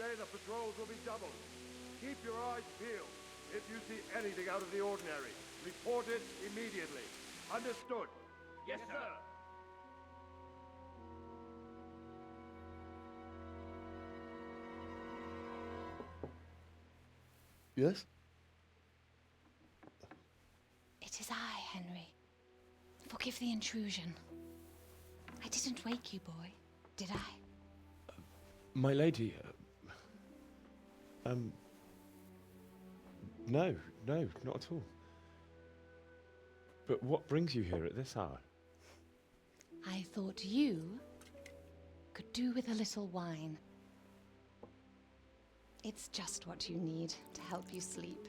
day the patrols will be doubled. Keep your eyes peeled. If you see anything out of the ordinary, report it immediately. Understood? Yes, sir. Yes? It is I, Henry. Forgive the intrusion. I didn't wake you, boy, did I? My lady, no, not at all. But what brings you here at this hour? I thought you could do with a little wine. It's just what you need to help you sleep.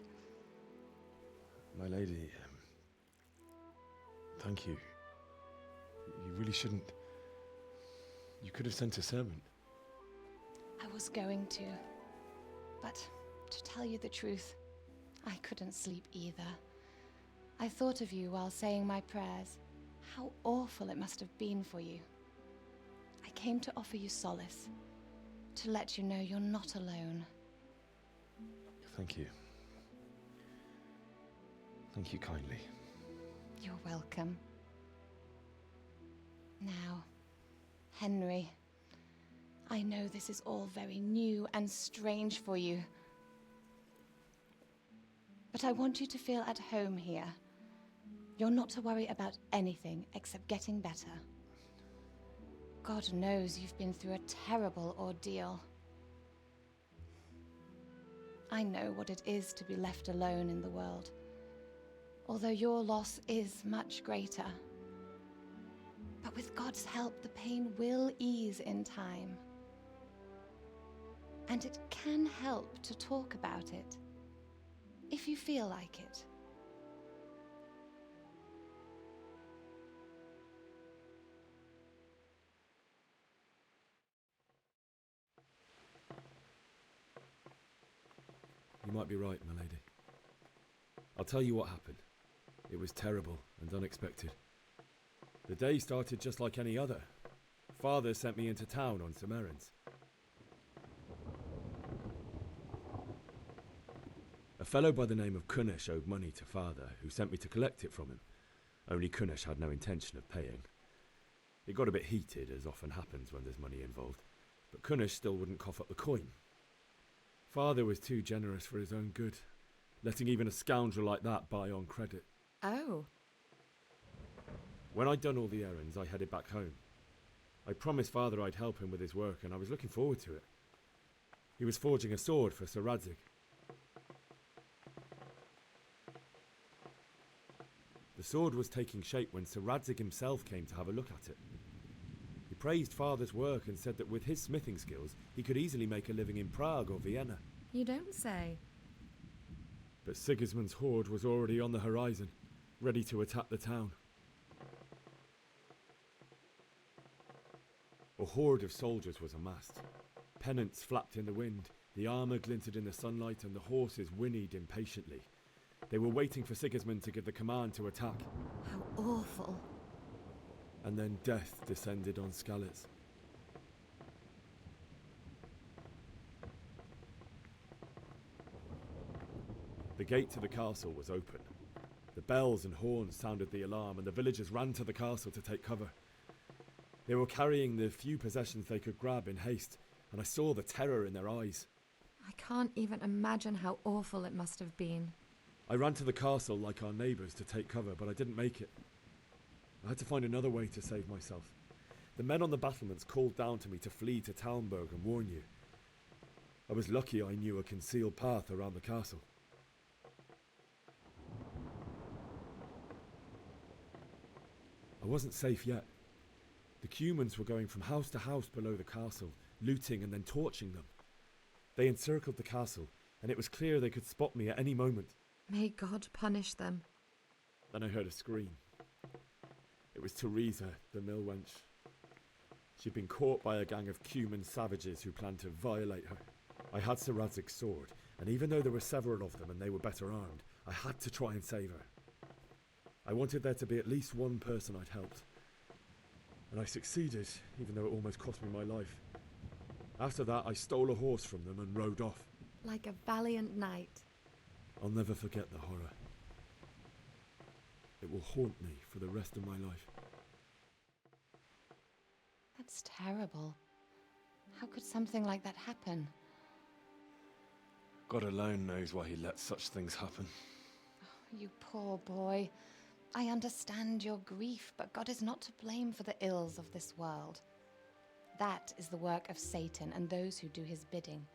My lady, thank you. You really shouldn't. You could have sent a servant. I was going to, but to tell you the truth, I couldn't sleep either. I thought of you while saying my prayers. How awful it must have been for you. I came to offer you solace, to let you know you're not alone. Thank you. Thank you kindly. You're welcome. Now, Henry, I know this is all very new and strange for you, but I want you to feel at home here. You're not to worry about anything except getting better. God knows you've been through a terrible ordeal. I know what it is to be left alone in the world, although your loss is much greater. But with God's help, the pain will ease in time. And it can help to talk about it, if you feel like it. You might be right, my lady. I'll tell you what happened. It was terrible and unexpected. The day started just like any other. Father sent me into town on some errands. A fellow by the name of Kunnish owed money to Father, who sent me to collect it from him. Only Kunnish had no intention of paying. It got a bit heated, as often happens when there's money involved, but Kunnish still wouldn't cough up the coin. Father was too generous for his own good, letting even a scoundrel like that buy on credit. Oh. When I'd done all the errands, I headed back home. I promised Father I'd help him with his work, and I was looking forward to it. He was forging a sword for Sir Radzig. The sword was taking shape when Sir Radzig himself came to have a look at it. He praised Father's work and said that with his smithing skills, he could easily make a living in Prague or Vienna. You don't say. But Sigismund's horde was already on the horizon, ready to attack the town. A horde of soldiers was amassed. Pennants flapped in the wind, the armour glinted in the sunlight, and the horses whinnied impatiently. They were waiting for Sigismund to give the command to attack. How awful. And then death descended on Skalitz. The gate to the castle was open. The bells and horns sounded the alarm, and the villagers ran to the castle to take cover. They were carrying the few possessions they could grab in haste, and I saw the terror in their eyes. I can't even imagine how awful it must have been. I ran to the castle like our neighbours to take cover, but I didn't make it. I had to find another way to save myself. The men on the battlements called down to me to flee to Talmberg and warn you. I was lucky I knew a concealed path around the castle. I wasn't safe yet. The Cumans were going from house to house below the castle, looting and then torching them. They encircled the castle, and it was clear they could spot me at any moment. May God punish them. Then I heard a scream. It was Teresa, the mill wench. She'd been caught by a gang of Cuman savages who planned to violate her. I had Sir Radzig's sword, and even though there were several of them and they were better armed, I had to try and save her. I wanted there to be at least one person I'd helped. And I succeeded, even though it almost cost me my life. After that, I stole a horse from them and rode off. Like a valiant knight. I'll never forget the horror. It will haunt me for the rest of my life. That's terrible. How could something like that happen? God alone knows why he lets such things happen. You poor boy. I understand your grief, but God is not to blame for the ills of this world. That is the work of Satan and those who do his bidding.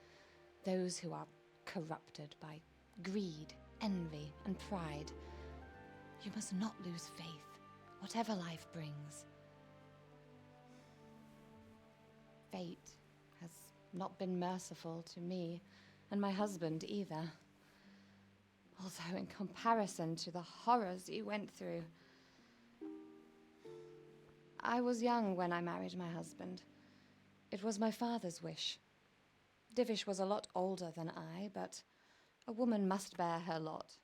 Those who are corrupted by greed, envy, and pride. You must not lose faith, whatever life brings. Fate has not been merciful to me, and my husband either. Although in comparison to the horrors you went through. I was young when I married my husband. It was my father's wish. Divish was a lot older than I, but a woman must bear her lot.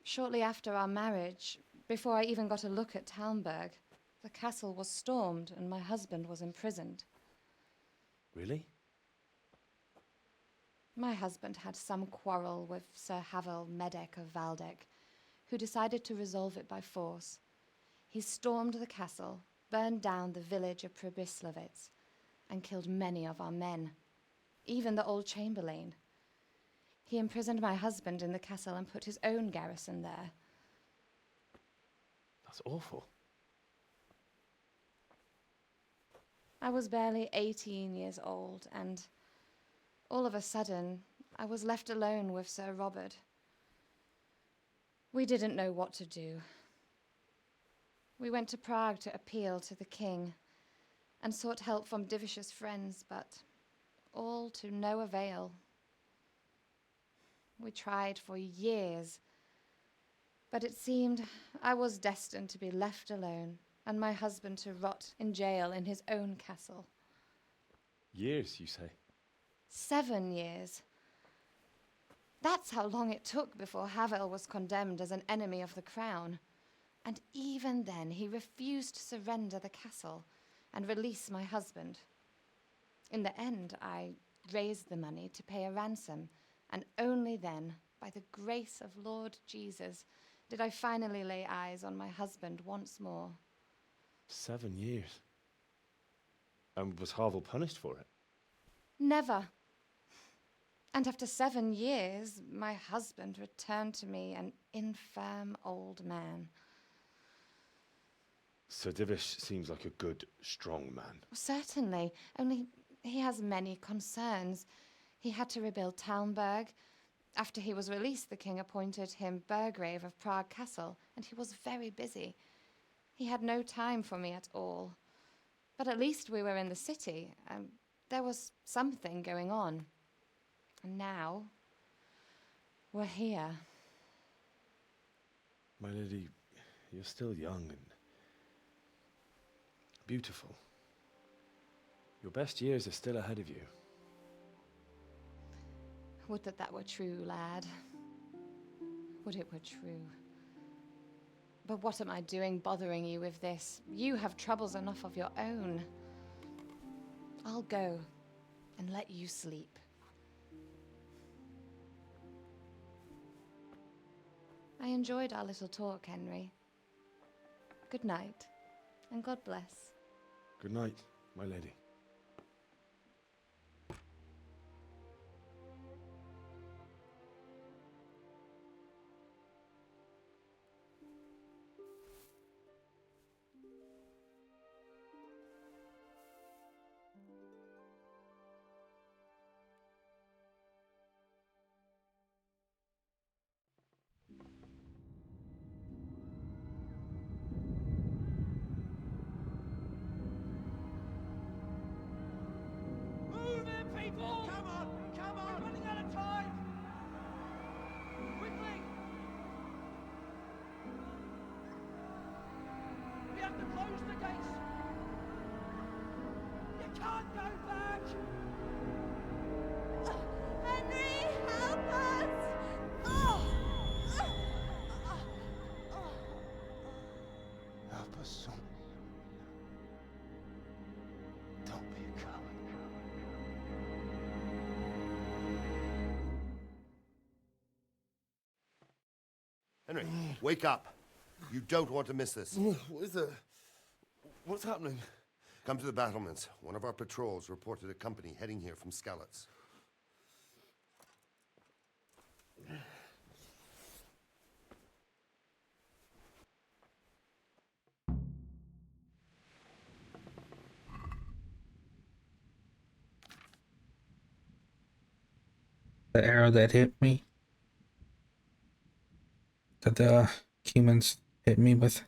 Shortly after our marriage, before I even got a look at Talmberg, the castle was stormed and my husband was imprisoned. Really? My husband had some quarrel with Sir Havel Medek of Valdek, who decided to resolve it by force. He stormed the castle, burned down the village of Pribyslavitz, and killed many of our men, even the old chamberlain. He imprisoned my husband in the castle and put his own garrison there. That's awful. I was barely 18 years old, and all of a sudden, I was left alone with Sir Robert. We didn't know what to do. We went to Prague to appeal to the king and sought help from Divish's friends, but all to no avail. We tried for years, but it seemed I was destined to be left alone and my husband to rot in jail in his own castle. Years, you say? 7 years. That's how long it took before Havel was condemned as an enemy of the crown. And even then, he refused to surrender the castle and release my husband. In the end, I raised the money to pay a ransom, and only then, by the grace of Lord Jesus, did I finally lay eyes on my husband once more. 7 years. And was Havel punished for it? Never. And after 7 years, my husband returned to me an infirm old man. Sir Divish seems like a good, strong man. Certainly, only he has many concerns. He had to rebuild Talmberg. After he was released, the king appointed him Burgrave of Prague Castle, and he was very busy. He had no time for me at all. But at least we were in the city, and there was something going on. And now, we're here. My lady, you're still young and beautiful. Your best years are still ahead of you. Would that that were true, lad. Would it were true. But what am I doing bothering you with this? You have troubles enough of your own. I'll go and let you sleep. I enjoyed our little talk, Henry. Good night, and God bless. Good night, my lady. People! Come on! Come on! We're running out of time! Quickly! We have to close the gates! You can't go back! Henry, help us! Oh! Help us, son. Don't be a coward. Henry, wake up. You don't want to miss this. What is it? What's happening? Come to the battlements. One of our patrols reported a company heading here from Skalitz. The arrow that hit me. That the humans hit me with.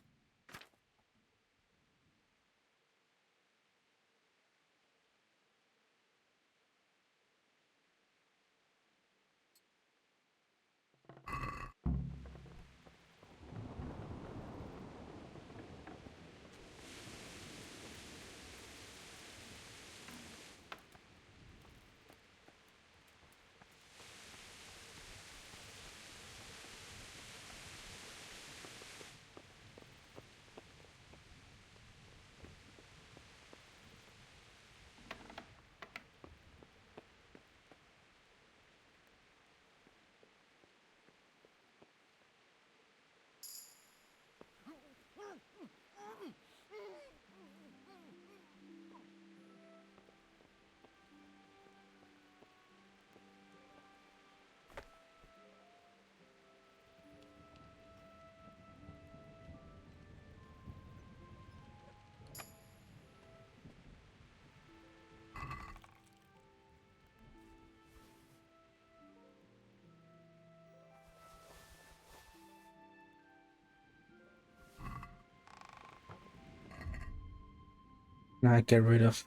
I get rid of.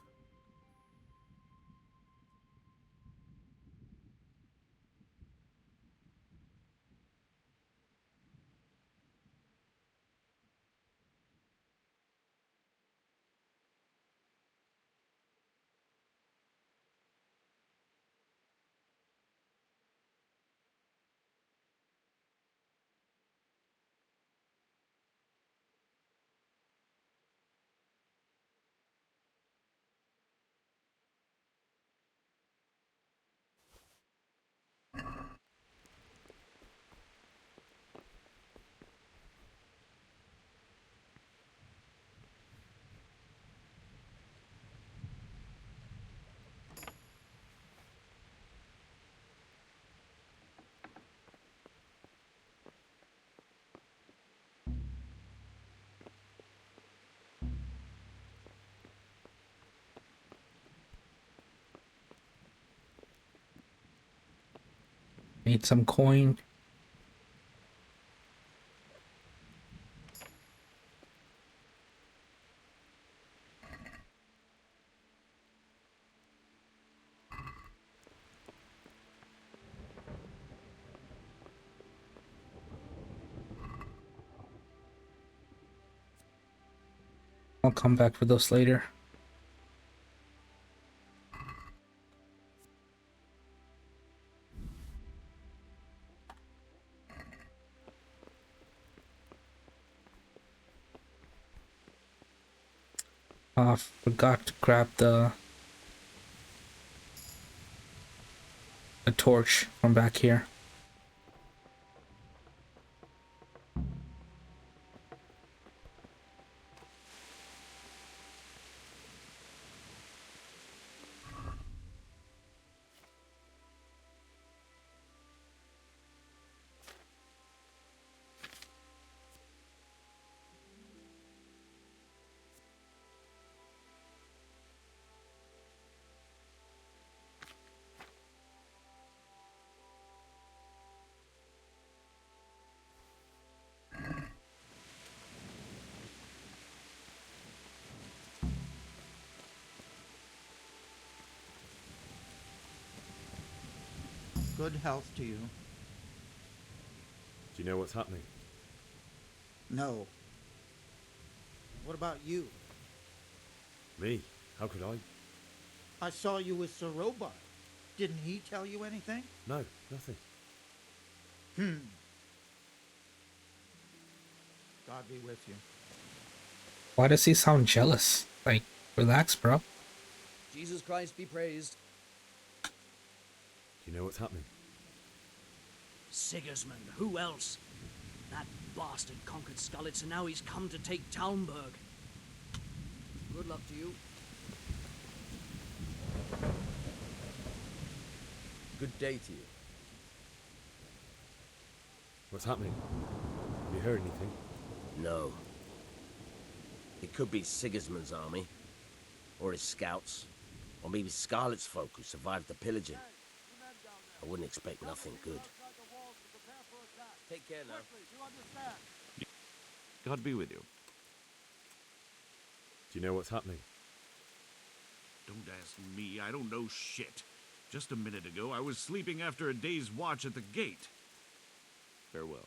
Need some coin. I'll come back for those later. Forgot to grab the torch from back here. Good health to you. Do you know what's happening? No. What about you? Me? How could I? I saw you with Sir Robot. Didn't he tell you anything? No, nothing. God be with you. Why does he sound jealous? Like, relax, bro. Jesus Christ be praised. Do you know what's happening? Sigismund, who else? That bastard conquered Skalitz, and now he's come to take Talmberg. Good luck to you. Good day to you. What's happening? Have you heard anything? No. It could be Sigismund's army, or his scouts, or maybe Scarlet's folk who survived the pillaging. I wouldn't expect nothing good. Take care now. God be with you. Do you know what's happening? Don't ask me, I don't know shit. Just a minute ago, I was sleeping after a day's watch at the gate. Farewell.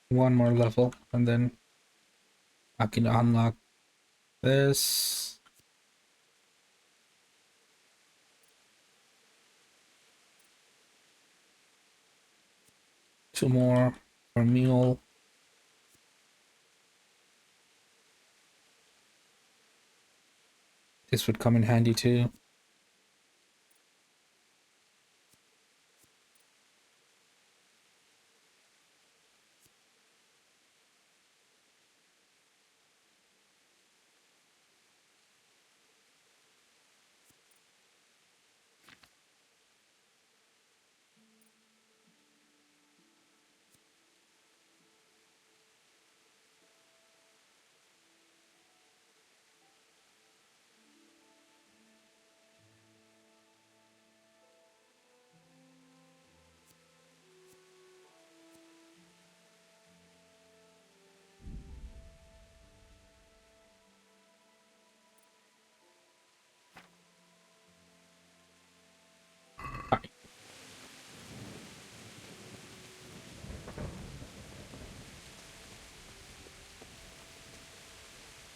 One more level, and then I can unlock this. Two more for mule. This would come in handy too.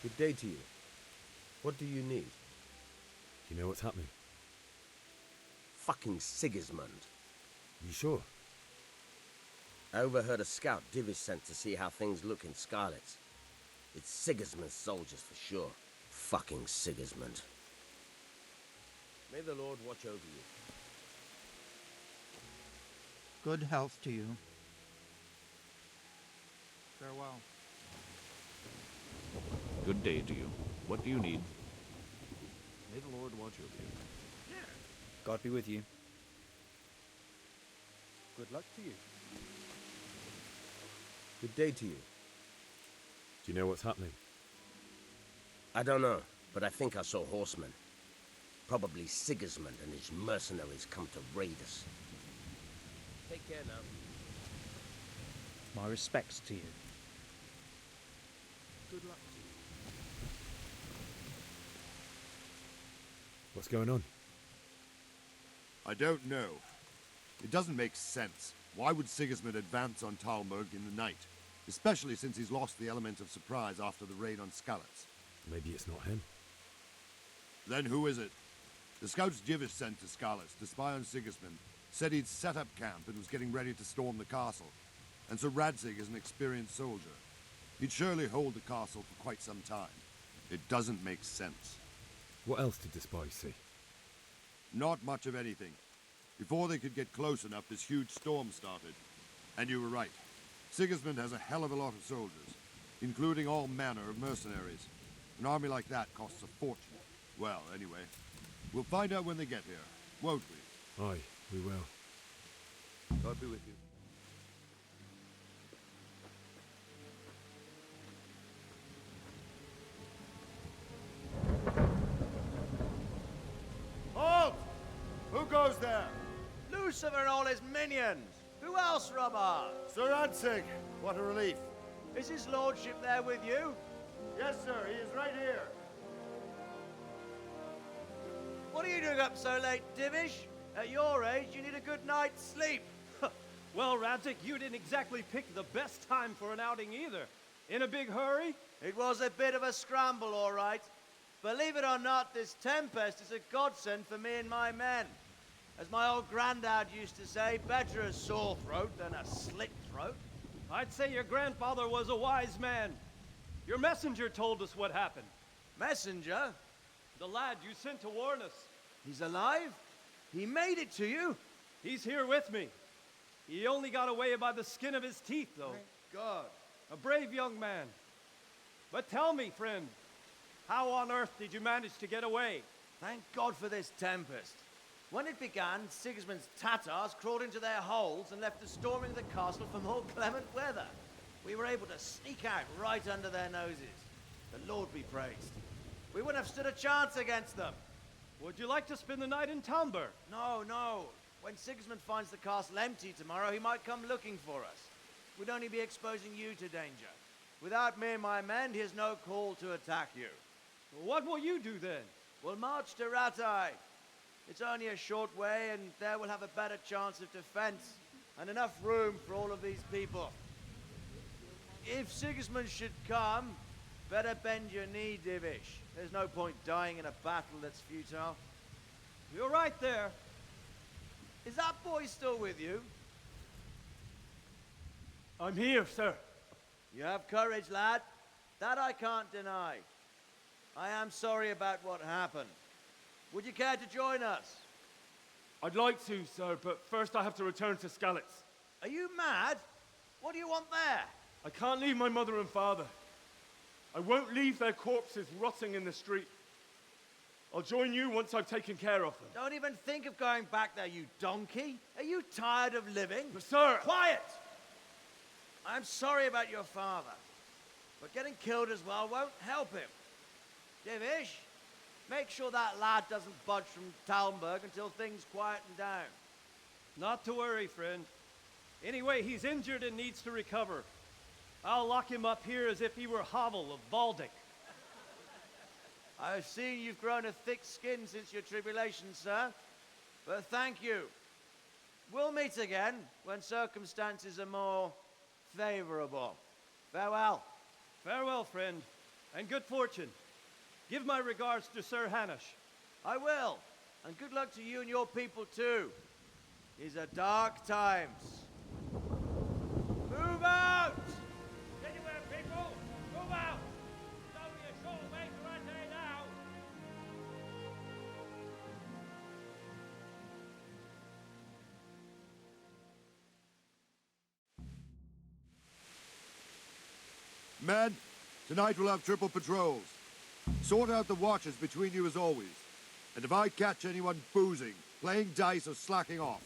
Good day to you. What do you need? Do you know what's happening? Fucking Sigismund. You sure? I overheard a scout Divish sent to see how things look in Scarlet's. It's Sigismund's soldiers for sure. Fucking Sigismund. May the Lord watch over you. Good health to you. Farewell. Good day to you. What do you need? May the Lord watch over you. God be with you. Good luck to you. Good day to you. Do you know what's happening? I don't know, but I think I saw horsemen. Probably Sigismund and his mercenaries come to raid us. Take care now. My respects to you. Good luck to you. What's going on? I don't know. It doesn't make sense. Why would Sigismund advance on Talmberg in the night? Especially since he's lost the element of surprise after the raid on Skalitz. Maybe it's not him. Then who is it? The scouts Divish sent to Skalitz to spy on Sigismund said he'd set up camp and was getting ready to storm the castle. And so Radzig is an experienced soldier. He'd surely hold the castle for quite some time. It doesn't make sense. What else did the spies see? Not much of anything. Before they could get close enough, this huge storm started. And you were right. Sigismund has a hell of a lot of soldiers, including all manner of mercenaries. An army like that costs a fortune. Well, anyway, we'll find out when they get here, won't we? Aye, we will. God be with you. Halt! Who goes there? Lucifer and all his minions. Who else, Robert? Sir Radzig. What a relief. Is his lordship there with you? Yes, sir. He is right here. What are you doing up so late, Divish? At your age, you need a good night's sleep. Well, Radzig, you didn't exactly pick the best time for an outing either. In a big hurry? It was a bit of a scramble, all right. Believe it or not, this tempest is a godsend for me and my men. As my old granddad used to say, better a sore throat than a slit throat. I'd say your grandfather was a wise man. Your messenger told us what happened. Messenger? The lad you sent to warn us. He's alive? He made it to you? He's here with me. He only got away by the skin of his teeth, though. Thank God. A brave young man. But tell me, friend, how on earth did you manage to get away? Thank God for this tempest. When it began, Sigismund's Tatars crawled into their holes and left the storming of the castle for more clement weather. We were able to sneak out right under their noses. The Lord be praised. We wouldn't have stood a chance against them. Would you like to spend the night in Talmberg? No, no. When Sigismund finds the castle empty tomorrow, he might come looking for us. We'd only be exposing you to danger. Without me and my men, he has no call to attack you. What will you do then? We'll march to Radzig. It's only a short way, and there we'll have a better chance of defense and enough room for all of these people. If Sigismund should come, better bend your knee, Divish. There's no point dying in a battle that's futile. You're right there. Is that boy still with you? I'm here, sir. You have courage, lad. That I can't deny. I am sorry about what happened. Would you care to join us? I'd like to, sir, but first I have to return to Skalitz. Are you mad? What do you want there? I can't leave my mother and father. I won't leave their corpses rotting in the street. I'll join you once I've taken care of them. Don't even think of going back there, you donkey. Are you tired of living? But sir... Quiet! I'm sorry about your father, but getting killed as well won't help him. Divish, make sure that lad doesn't budge from Talmberg until things quieten down. Not to worry, friend. Anyway, he's injured and needs to recover. I'll lock him up here as if he were Havel of Baldic. I've seen you've grown a thick skin since your tribulation, sir. But thank you. We'll meet again when circumstances are more favorable. Farewell. Farewell, friend, and good fortune. Give my regards to Sir Hanush. I will. And good luck to you and your people, too. These are dark times. Move out! Anywhere, people! Move out! It's only a short way to Radzig now! Men, tonight we'll have triple patrols. Sort out the watches between you as always. And if I catch anyone boozing, playing dice or slacking off,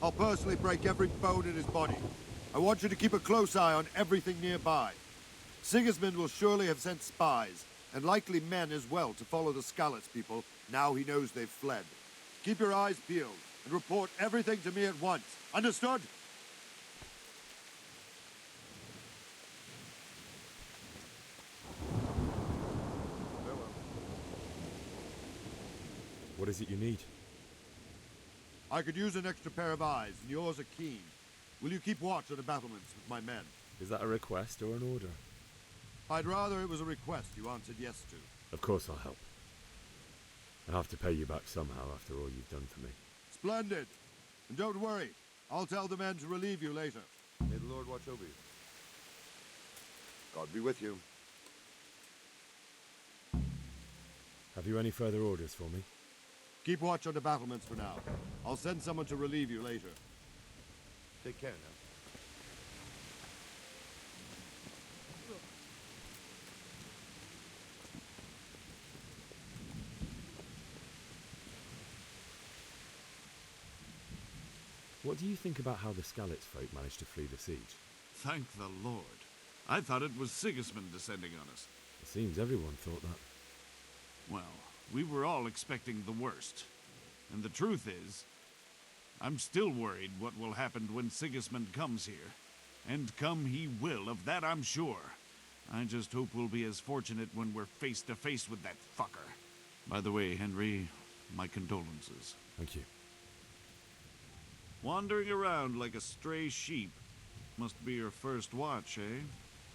I'll personally break every bone in his body. I want you to keep a close eye on everything nearby. Sigismund will surely have sent spies, and likely men as well, to follow the Skalitz people now he knows they've fled. Keep your eyes peeled, and report everything to me at once. Understood? What is it you need? I could use an extra pair of eyes, and yours are keen. Will you keep watch on the battlements with my men? Is that a request or an order? I'd rather it was a request you answered yes to. Of course I'll help. I'll have to pay you back somehow after all you've done for me. Splendid. And don't worry, I'll tell the men to relieve you later. May the Lord watch over you. God be with you. Have you any further orders for me? Keep watch on the battlements for now. I'll send someone to relieve you later. Take care now. What do you think about how the Skalitz folk managed to flee the siege? Thank the Lord. I thought it was Sigismund descending on us. It seems everyone thought that. Well, we were all expecting the worst. And the truth is, I'm still worried what will happen when Sigismund comes here. And come he will, of that I'm sure. I just hope we'll be as fortunate when we're face to face with that fucker. By the way, Henry, my condolences. Thank you. Wandering around like a stray sheep. Must be your first watch, eh?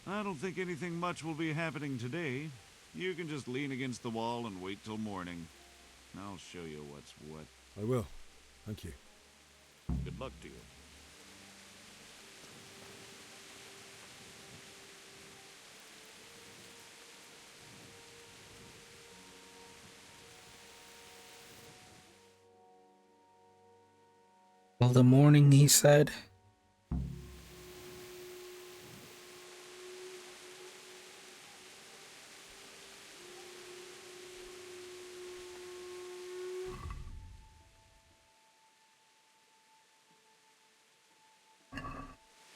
I don't think anything much will be happening today. You can just lean against the wall and wait till morning. I'll show you what's what. I will. Thank you. Good luck to you. Till the morning, he said.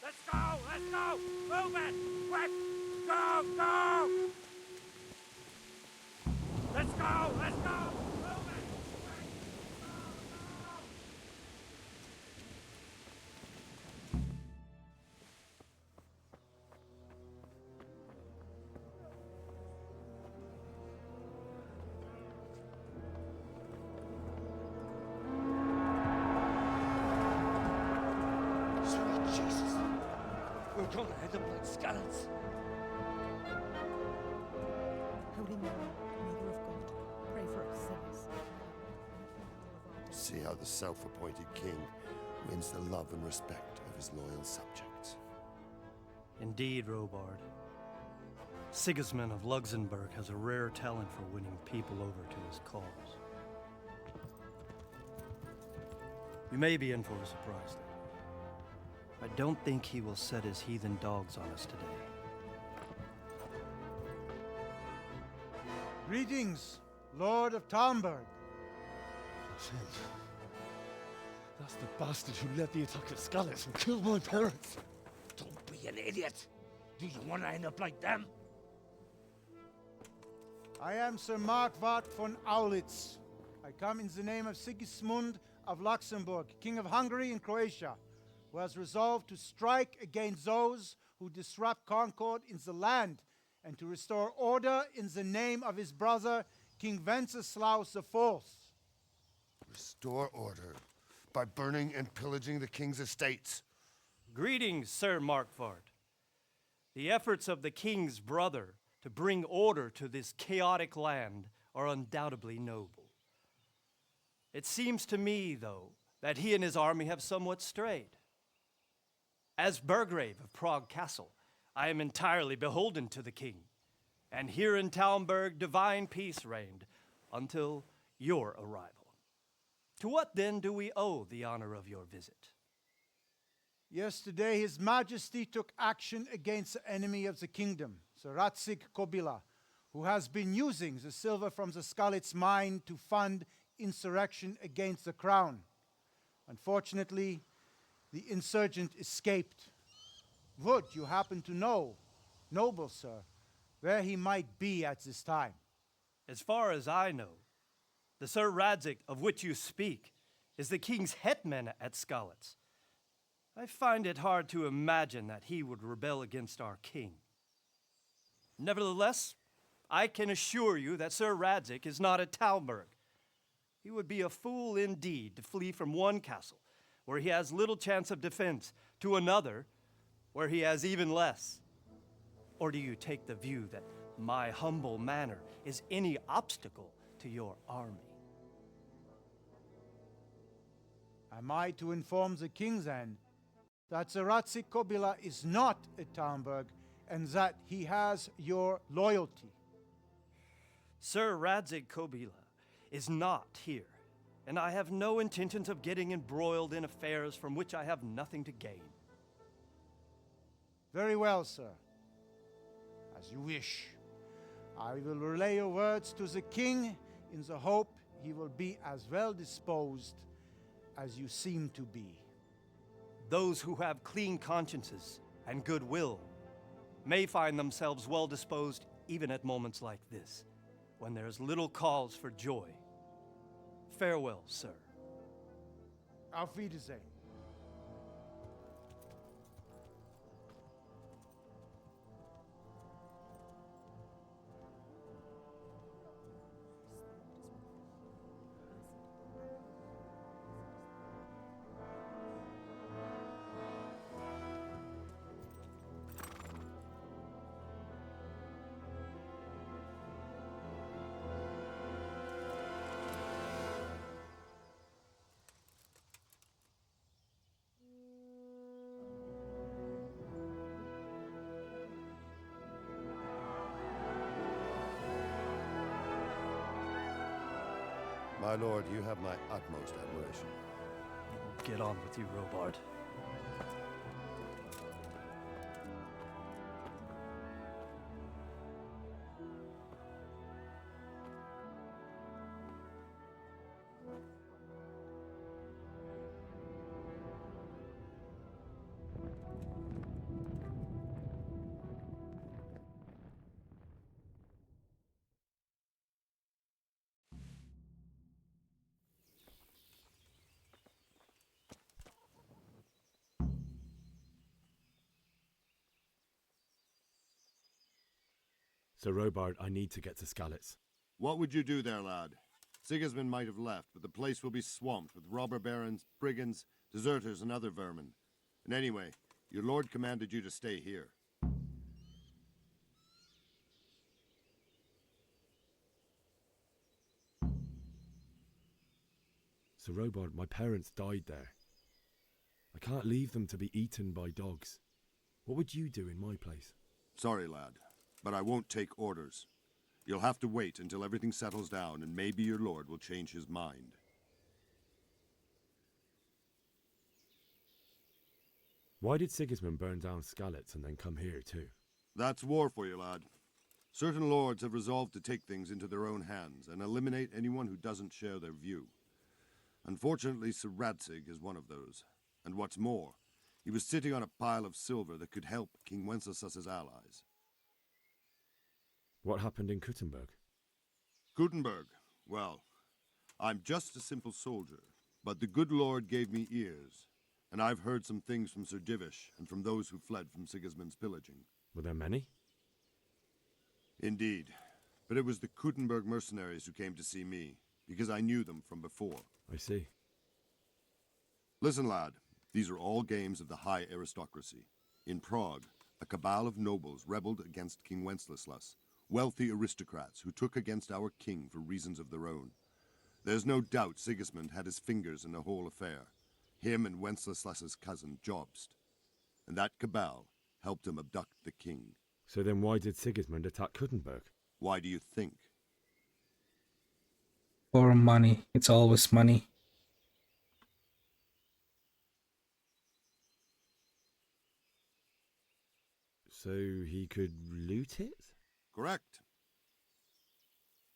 Let's go! Let's go! Move it! Quick! Go! Go! Let's go! Let's go! Move it! Sweet Jesus. We're gonna end up like skeletons. Holy Mary, Mother of God, pray for us sinners. See how the self-appointed king wins the love and respect of his loyal subjects. Indeed, Robard. Sigismund of Luxembourg has a rare talent for winning people over to his cause. You may be in for a surprise, though. I don't think he will set his heathen dogs on us today. Greetings, Lord of Talmberg. That's the bastard who led the attack at Scarlet and killed my parents. Don't be an idiot. Do you want to end up like them? I am Sir Markwart von Aulitz. I come in the name of Sigismund of Luxembourg, King of Hungary and Croatia, who has resolved to strike against those who disrupt concord in the land and to restore order in the name of his brother, King Wenceslaus IV. Restore order by burning and pillaging the king's estates. Greetings, Sir Markwart. The efforts of the king's brother to bring order to this chaotic land are undoubtedly noble. It seems to me, though, that he and his army have somewhat strayed. As Burgrave of Prague Castle, I am entirely beholden to the king, and here in Talmberg divine peace reigned until your arrival. To what then do we owe the honor of your visit? Yesterday, His Majesty took action against the enemy of the kingdom, Sir Radzig Kobila, who has been using the silver from the Skalitz mine to fund insurrection against the crown. Unfortunately, the insurgent escaped. Would you happen to know, noble sir, where he might be at this time? As far as I know, the Sir Radzig of which you speak is the king's hetman at Skalitz. I find it hard to imagine that he would rebel against our king. Nevertheless, I can assure you that Sir Radzig is not at Talmberg. He would be a fool indeed to flee from one castle, where he has little chance of defense, to another, where he has even less. Or do you take the view that my humble manner is any obstacle to your army? Am I to inform the king then that Sir Radzig Kobila is not at Talmberg and that he has your loyalty? Sir Radzig Kobila is not here, and I have no intentions of getting embroiled in affairs from which I have nothing to gain. Very well, sir. As you wish. I will relay your words to the king in the hope he will be as well disposed as you seem to be. Those who have clean consciences and goodwill may find themselves well disposed even at moments like this, when there's little cause for joy. Farewell, sir. Auf Wiedersehen. My lord, you have my utmost admiration. get on with you, Robard. Sir Robard, I need to get to Skalitz. What would you do there, lad? Sigismund might have left, but the place will be swamped with robber barons, brigands, deserters, and other vermin. And anyway, your lord commanded you to stay here. Sir Robard, my parents died there. I can't leave them to be eaten by dogs. What would you do in my place? Sorry, lad, but I won't take orders. You'll have to wait until everything settles down, and maybe your lord will change his mind. Why did Sigismund burn down Skalitz and then come here too? That's war for you, lad. Certain lords have resolved to take things into their own hands and eliminate anyone who doesn't share their view. Unfortunately, Sir Radzig is one of those. And what's more, he was sitting on a pile of silver that could help King Wenceslas's allies. What happened in Kuttenberg? Kuttenberg? Well, I'm just a simple soldier, but the good Lord gave me ears, and I've heard some things from Sir Divish and from those who fled from Sigismund's pillaging. Were there many? Indeed, but it was the Kuttenberg mercenaries who came to see me, because I knew them from before. I see. Listen, lad, these are all games of the high aristocracy. In Prague, a cabal of nobles rebelled against King Wenceslas, wealthy aristocrats who took against our king for reasons of their own. There's no doubt Sigismund had his fingers in the whole affair, him and Wenceslas's cousin Jobst. And that cabal helped him abduct the king. So then why did Sigismund attack Kuttenberg? Why do you think? For money. It's always money. So he could loot it? Correct.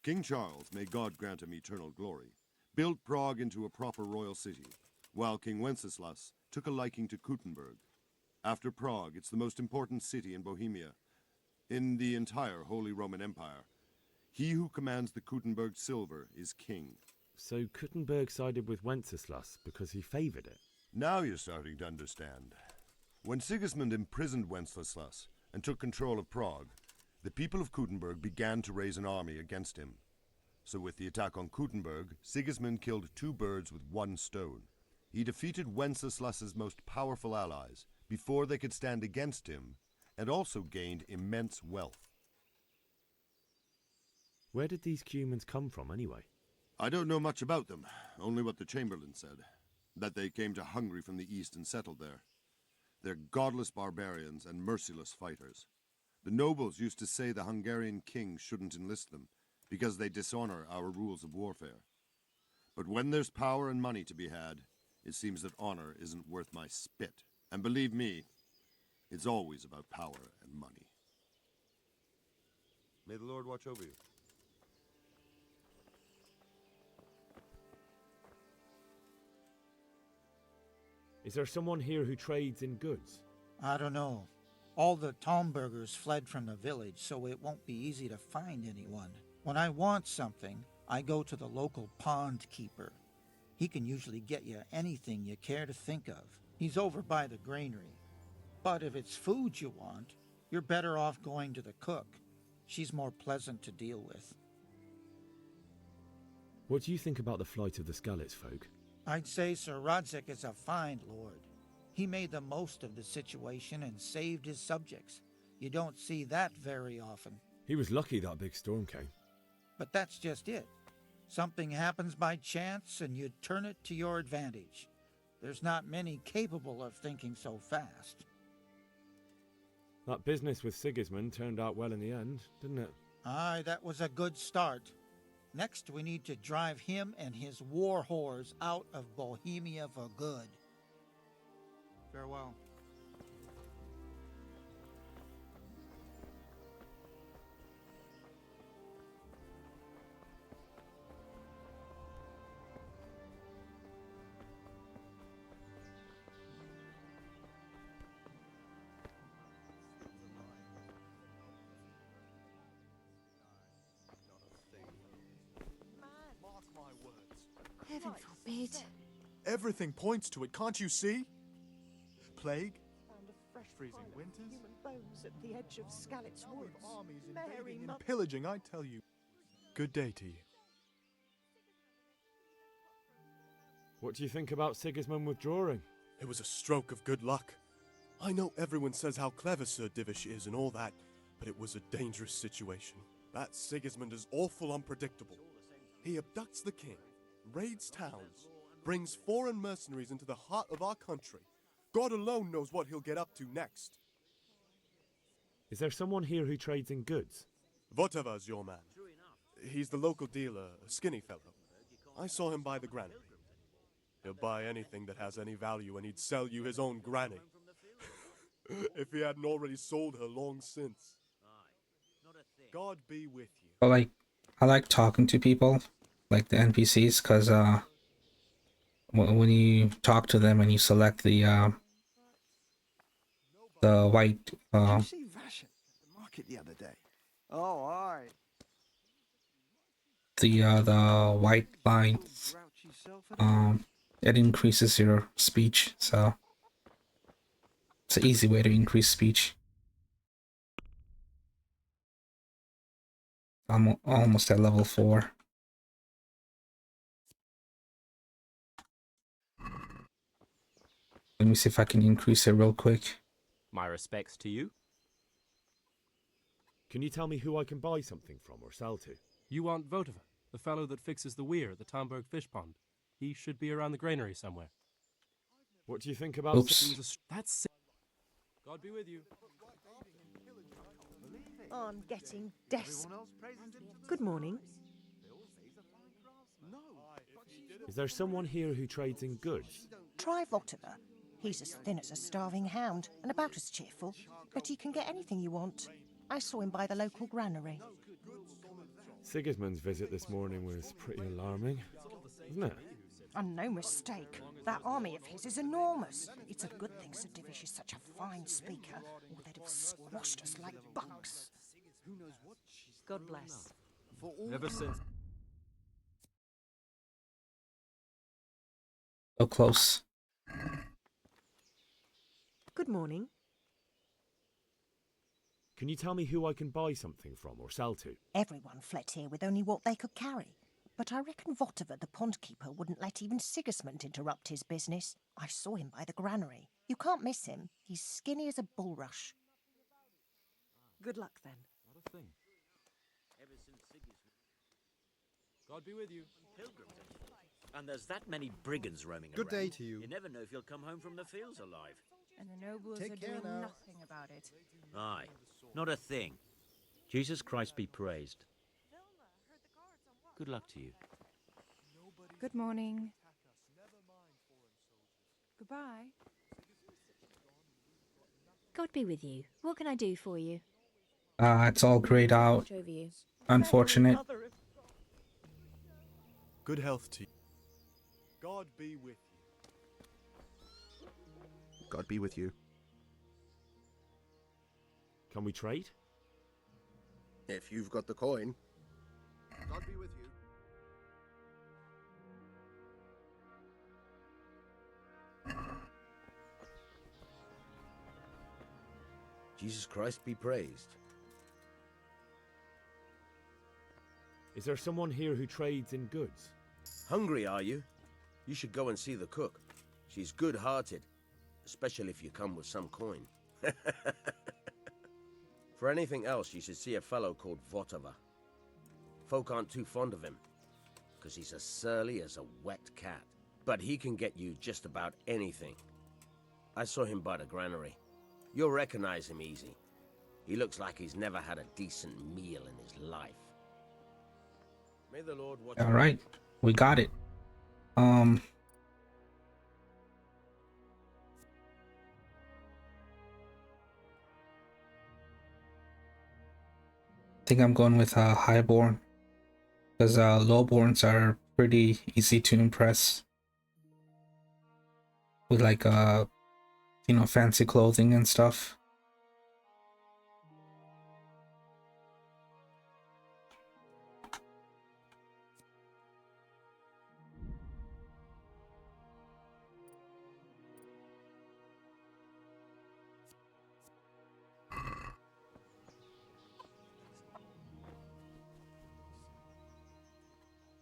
King Charles, may God grant him eternal glory, built Prague into a proper royal city, while King Wenceslas took a liking to Kuttenberg. After Prague, it's the most important city in Bohemia, in the entire Holy Roman Empire. He who commands the Kuttenberg silver is king. So Kuttenberg sided with Wenceslas because he favoured it? Now you're starting to understand. When Sigismund imprisoned Wenceslas and took control of Prague, the people of Kuttenberg began to raise an army against him. So with the attack on Kuttenberg, Sigismund killed two birds with one stone. He defeated Wenceslas's most powerful allies before they could stand against him, and also gained immense wealth. Where did these Cumans come from anyway? I don't know much about them, only what the Chamberlain said, that they came to Hungary from the east and settled there. They're godless barbarians and merciless fighters. The nobles used to say the Hungarian king shouldn't enlist them, because they dishonor our rules of warfare. But when there's power and money to be had, it seems that honor isn't worth my spit. And believe me, it's always about power and money. May the Lord watch over you. Is there someone here who trades in goods? I don't know. All the Tomburgers fled from the village, so it won't be easy to find anyone. When I want something, I go to the local pond keeper. He can usually get you anything you care to think of. He's over by the granary. But if it's food you want, you're better off going to the cook. She's more pleasant to deal with. What do you think about the flight of the Skalitz folk? I'd say Sir Radzig is a fine lord. He made the most of the situation and saved his subjects. You don't see that very often. He was lucky that big storm came. But that's just it. Something happens by chance and you turn it to your advantage. There's not many capable of thinking so fast. That business with Sigismund turned out well in the end, didn't it? Aye, that was a good start. Next, we need to drive him and his war whores out of Bohemia for good. Farewell. Heaven forbid. Everything points to it, can't you see? Plague, freezing winters, Human bones at the edge of Scalit's woods. armies Mary, invading and Mother- pillaging, I tell you. Good day to you. What do you think about Sigismund withdrawing? It was a stroke of good luck. I know everyone says how clever Sir Divish is and all that, but it was a dangerous situation. That Sigismund is awful unpredictable. He abducts the king, raids towns, brings foreign mercenaries into the heart of our country. God alone knows what he'll get up to next. Is there someone here who trades in goods? Votava's your man. He's the local dealer, a skinny fellow. I saw him buy the granary. He'll buy anything that has any value, and he'd sell you his own granny. If he hadn't already sold her long since. God be with you. But I like talking to people, like the NPCs, because when you talk to them and you select the white Did you see Vashon at the market the other day? Oh, aye. the white lines, it increases your speech, so it's an easy way to increase speech. I'm almost at level 4. Let me see if I can increase it real quick. My respects to you. Can you tell me who I can buy something from or sell to? You want Votava, the fellow that fixes the weir at the Tomberg fish pond. He should be around the granary somewhere. What do you think about... Oops. That's... God be with you. I'm getting desperate. Good morning. Is there someone here who trades in goods? Try Votava. He's as thin as a starving hound and about as cheerful, but he can get anything you want. I saw him by the local granary. Sigismund's visit this morning was pretty alarming, wasn't it? And no mistake, that army of his is enormous. It's a good thing Sir Divish is such a fine speaker, or they'd have squashed us like bugs. God bless. Ever since... So close. Good morning. Can you tell me who I can buy something from or sell to? Everyone fled here with only what they could carry. But I reckon Votava, the pond keeper, wouldn't let even Sigismund interrupt his business. I saw him by the granary. You can't miss him. He's skinny as a bulrush. Good luck then. Not a thing. God be with you. Pilgrims. And there's that many brigands roaming around. Good day to you. You never know if you'll come home from the fields alive. And the nobles Take are care doing now. nothing about it. Aye. Not a thing. Jesus Christ be praised. Good luck to you. Good morning. Goodbye. God be with you. What can I do for you? It's all grayed out. Watch over you. Unfortunate. Good health to you. God be with you. God be with you. Can we trade? If you've got the coin. God be with you. Jesus Christ be praised. Is there someone here who trades in goods? Hungry, are you? You should go and see the cook. She's good-hearted, especially if you come with some coin. For anything else, you should see a fellow called Votava. Folk aren't too fond of him, because he's as surly as a wet cat. But he can get you just about anything. I saw him by the granary. You'll recognize him easy. He looks like he's never had a decent meal in his life. May the Lord watch. All right, we got it. think I'm going with highborn, because lowborns are pretty easy to impress with like you know, fancy clothing and stuff.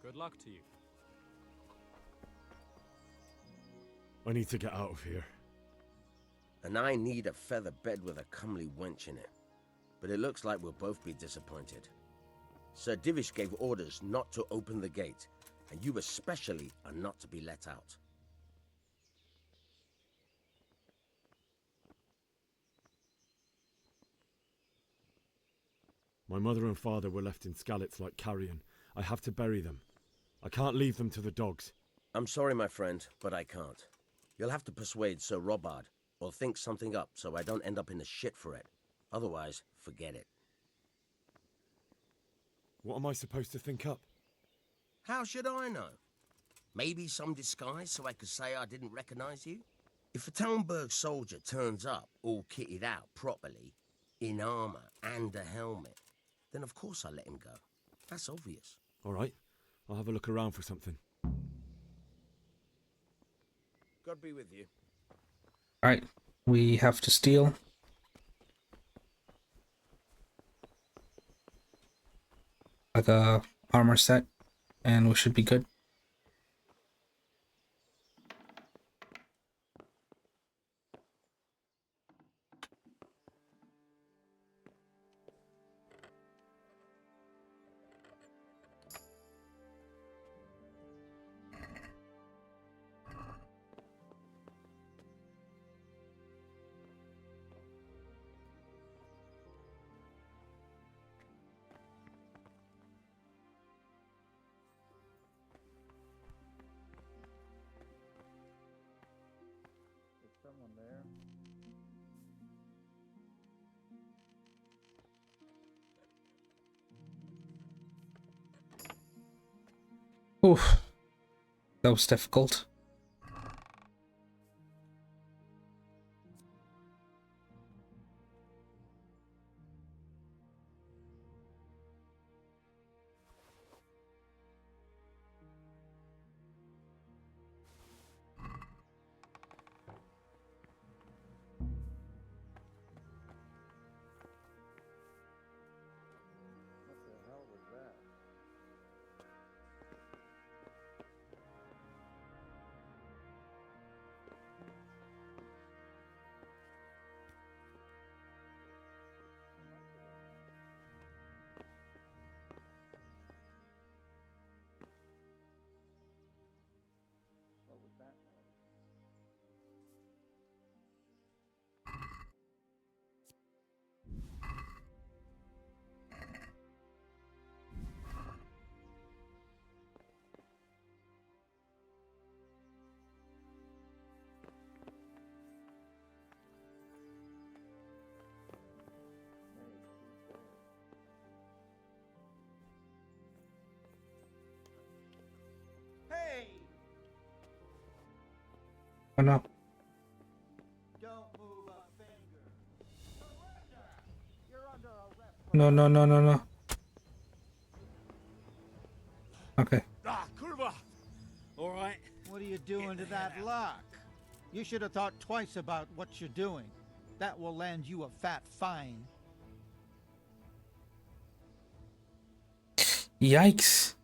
Good luck to you. I need to get out of here. And I need a feather bed with a comely wench in it. But it looks like we'll both be disappointed. Sir Divish gave orders not to open the gate, and you especially are not to be let out. My mother and father were left in Skalitz like carrion. I have to bury them. I can't leave them to the dogs. I'm sorry, my friend, but I can't. You'll have to persuade Sir Robard, or think something up so I don't end up in the shit for it. Otherwise, forget it. What am I supposed to think up? How should I know? Maybe some disguise so I could say I didn't recognize you? If a Talmberg soldier turns up all kitted out properly, in armor and a helmet, then of course I let him go. That's obvious. All right, I'll have a look around for something. God be with you. Alright, we have to steal. Like a armor set, and we should be good. Someone there. Oof, that was difficult. What the hell was that? What was that? Hey! Oh no. Don't move a finger. Surrender! You're under arrest. No, no, no, no, no. Okay. Ah, kurva! All right. What are you doing to that lock? You should have thought twice about what you're doing. That will land you a fat fine. Yikes.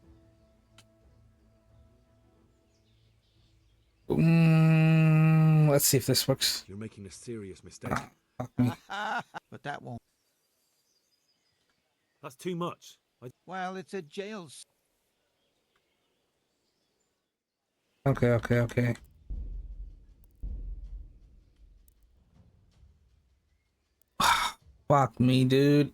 Let's see if this works. You're making a serious mistake. Fuck me. But that won't. That's too much. Well, it's a jail. Okay, okay, okay. Fuck me, dude.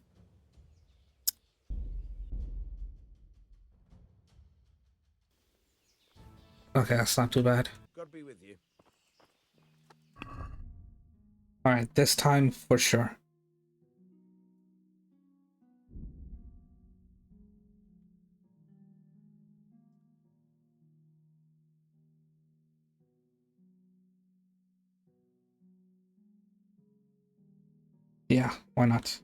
Okay, that's not too bad. God be with you. Alright, this time for sure. Yeah, why not?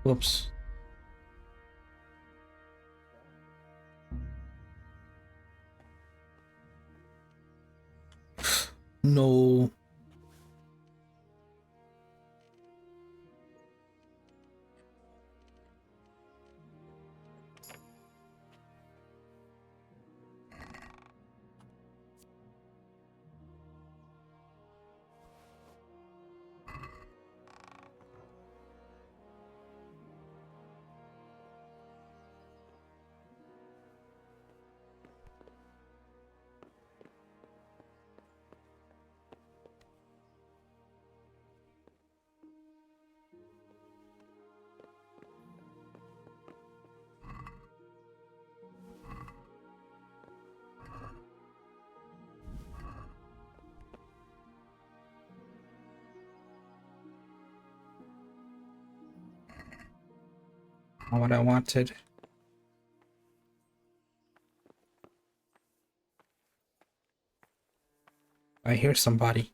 Whoops. No. Not what I wanted. I hear somebody.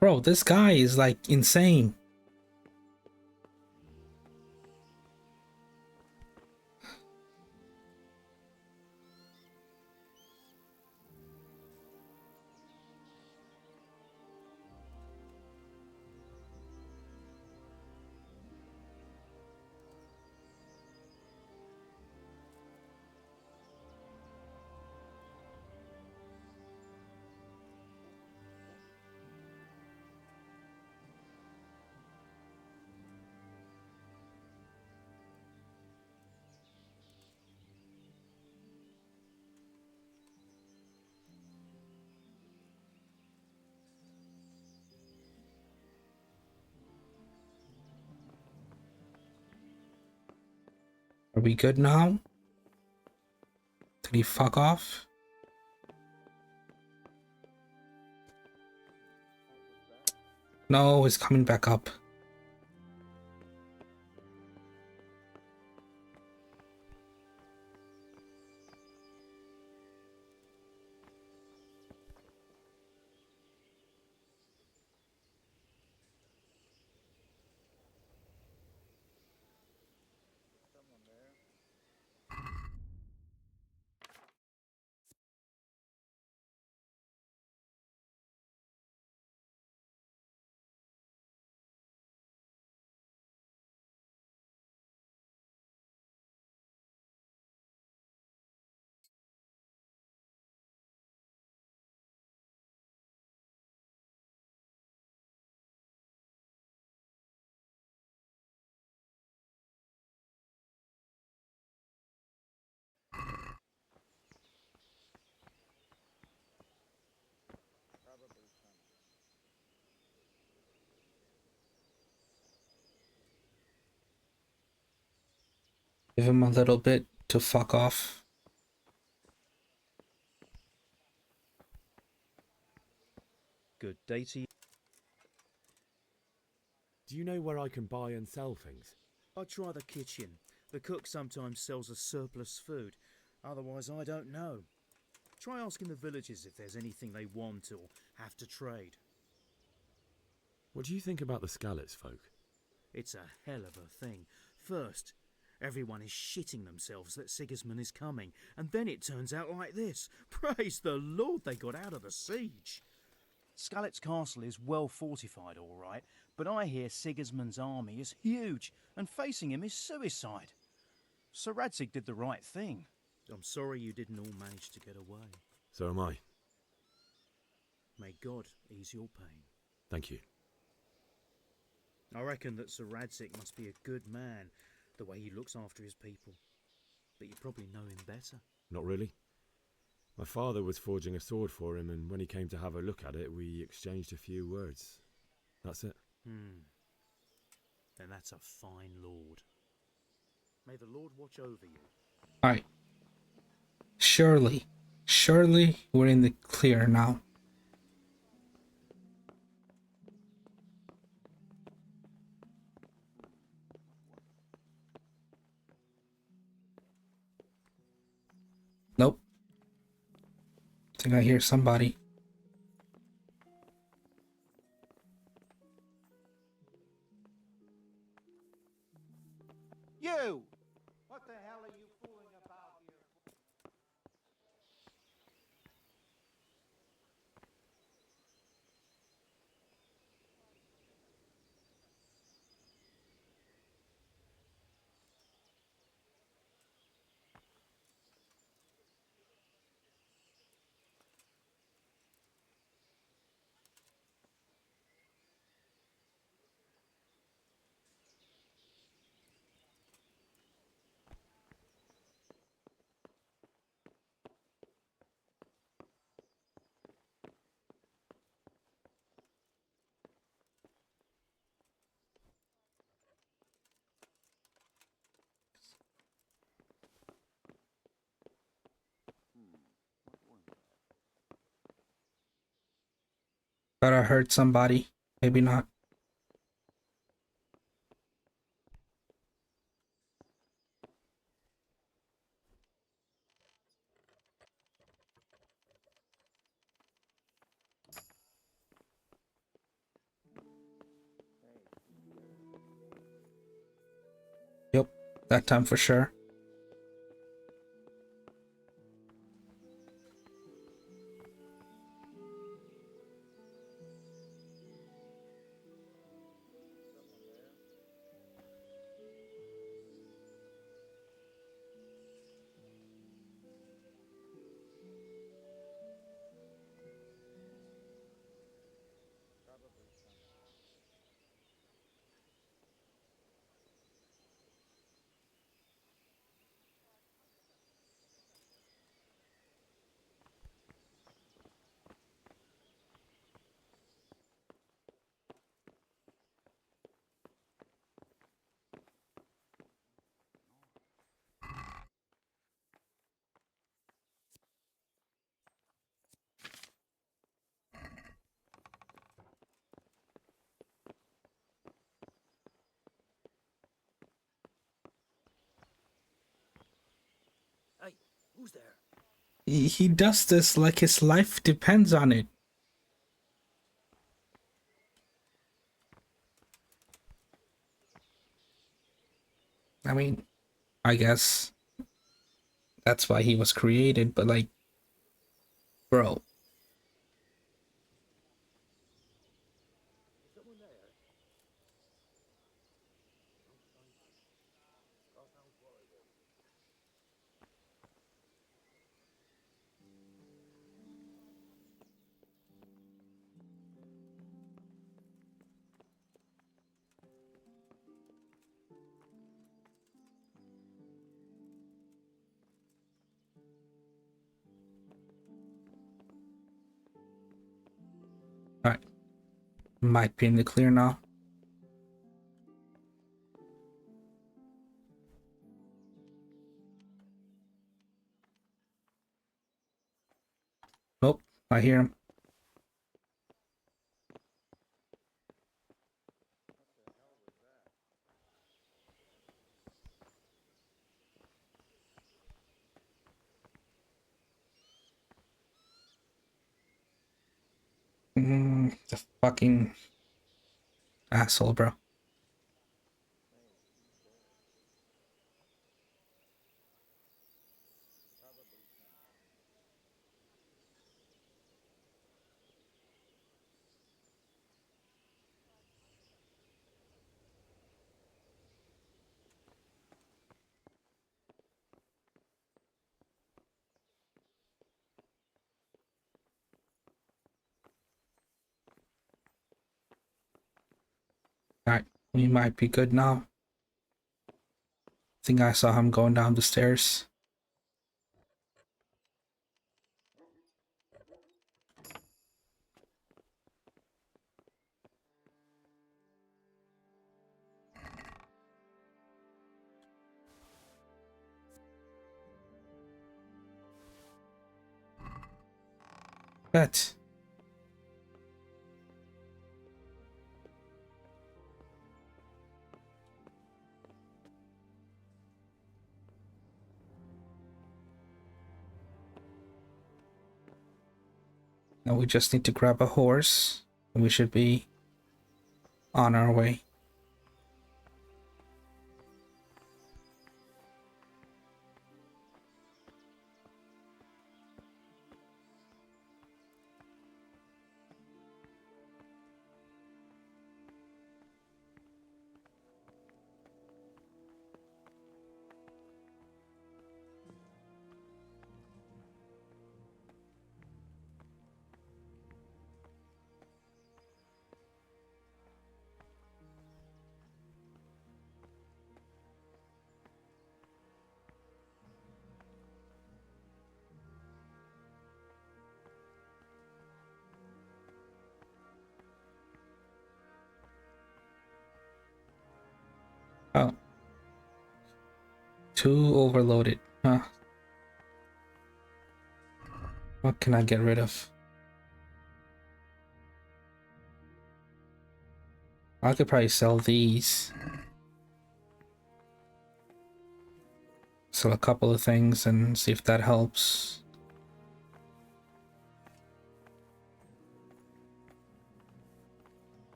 Bro, this guy is like insane. Are we good now? Did he fuck off? No, he's coming back up. Give him a little bit to fuck off. Good day to you. Do you know where I can buy and sell things? I try the kitchen. The cook sometimes sells a surplus food. Otherwise, I don't know. Try asking the villagers if there's anything they want or have to trade. What do you think about the Skalitz folk? It's a hell of a thing. First, everyone is shitting themselves that Sigismund is coming, and then it turns out like this. Praise the Lord they got out of the siege. Skalitz Castle is well fortified, all right, but I hear Sigismund's army is huge, and facing him is suicide. Sir Radzig did the right thing. I'm sorry you didn't all manage to get away. So am I. May God ease your pain. Thank you. I reckon that Sir Radzig must be a good man, the way he looks after his people. But you probably know him better. Not really. My father was forging a sword for him, and when he came to have a look at it, we exchanged a few words. That's it. Then that's a fine lord. May the Lord watch over you. Alright. Surely we're in the clear now. Nope. I think I hear somebody. You! What the hell are you fooling about here? Thought I heard somebody. Maybe not. Yep, that time for sure. Hey, who's there? He does this like his life depends on it. I mean, I guess that's why he was created, but like, bro. Alright. Might be in the clear now. I hear him. The fucking asshole, bro. Alright, we might be good now. I think I saw him going down the stairs. Bet. Now we just need to grab a horse and we should be on our way. Oh. Too overloaded. Huh. What can I get rid of? I could probably sell these. Sell a couple of things and see if that helps.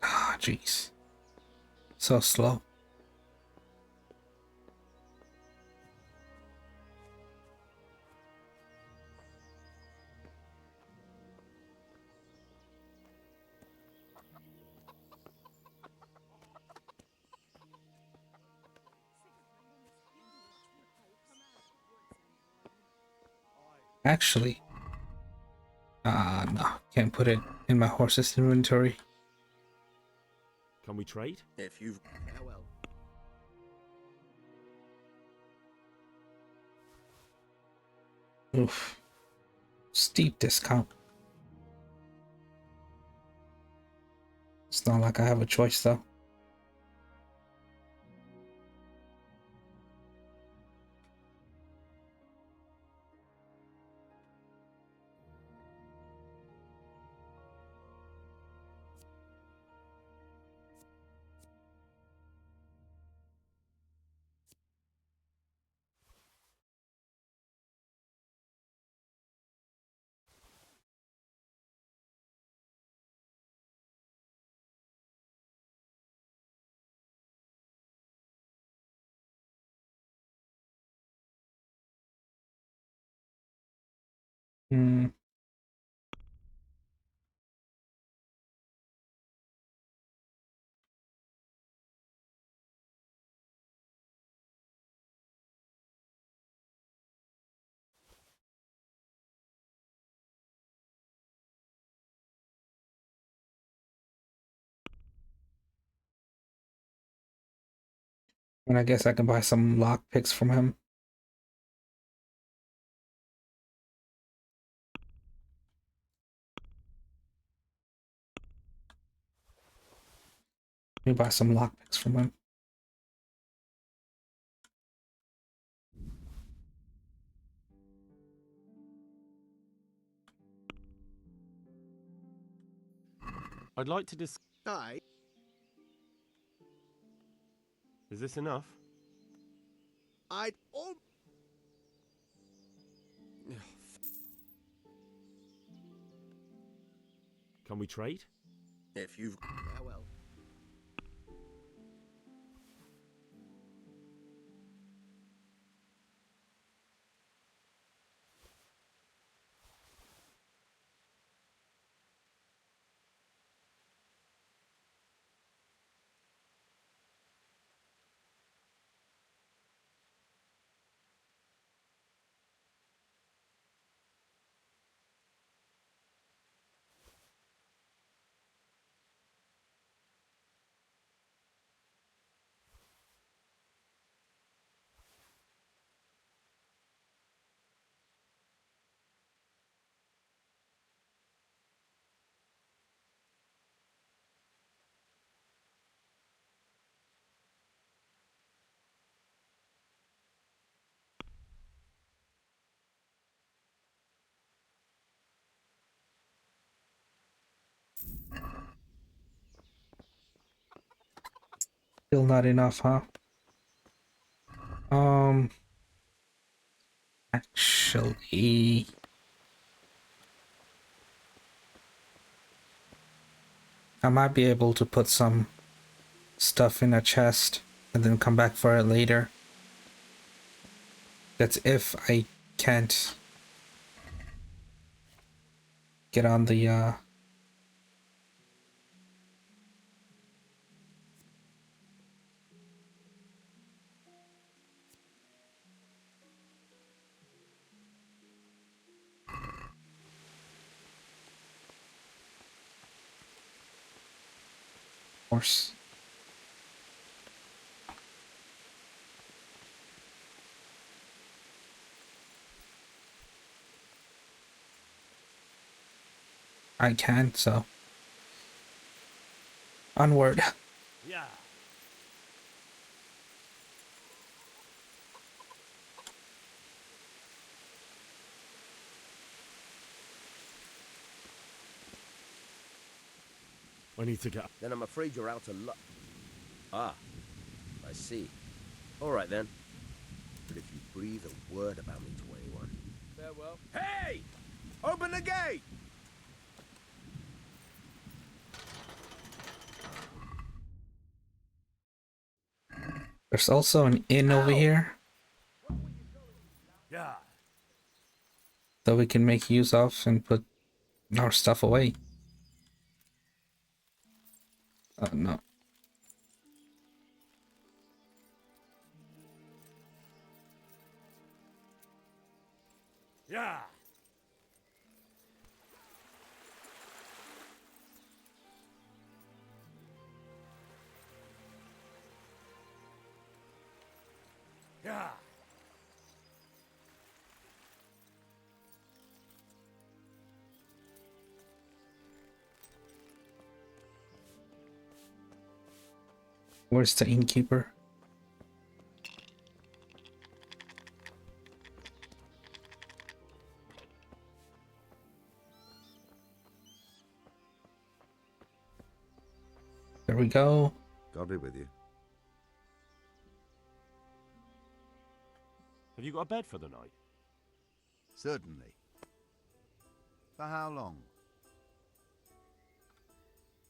Ah, jeez. So slow. Actually, no, can't put it in my horse's inventory. Can we trade? If you've... Farewell. Oof. Steep discount. It's not like I have a choice though. Hmm. And I guess I can buy some lock picks from him. Let me buy some lockpicks from him. I'd like to dis. Aye. Is this enough? I'd all. Can we trade? If you've. Yeah, well. Still not enough, huh? Actually, I might be able to put some stuff in a chest and then come back for it later. That's if I can't get on the horse. I can't, so onward. Yeah. I need to get. Then I'm afraid you're out of luck. Ah, I see. All right then. But if you breathe a word about me to anyone... Farewell. Hey! Open the gate! There's also an inn over here Yeah. that we can make use of and put our stuff away. No. Yeah. Yeah. Where's the innkeeper? There we go. God be with you. Have you got a bed for the night? Certainly. For how long?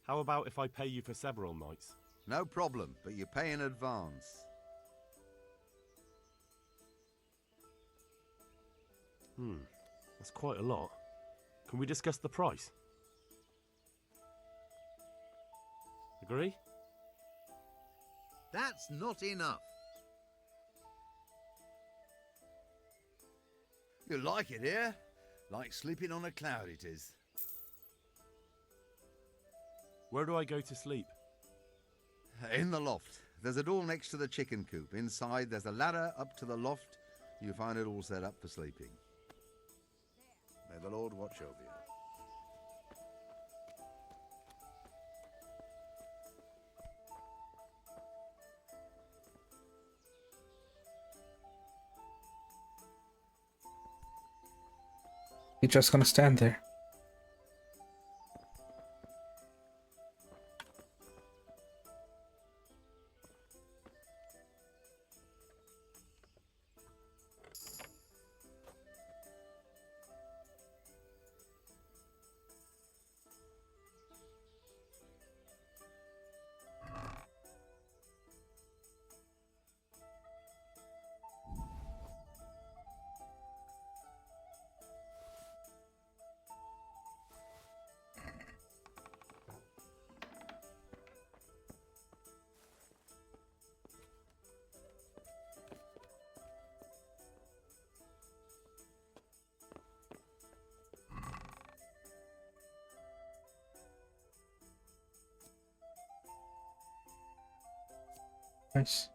How about if I pay you for several nights? No problem, but you pay in advance. That's quite a lot. Can we discuss the price? Agree? That's not enough. You like it here? Like sleeping on a cloud it is. Where do I go to sleep? In the loft. There's a door next to the chicken coop. Inside there's a ladder up to the loft. You find it all set up for sleeping. May the Lord watch over you. You're just gonna stand there. Nice.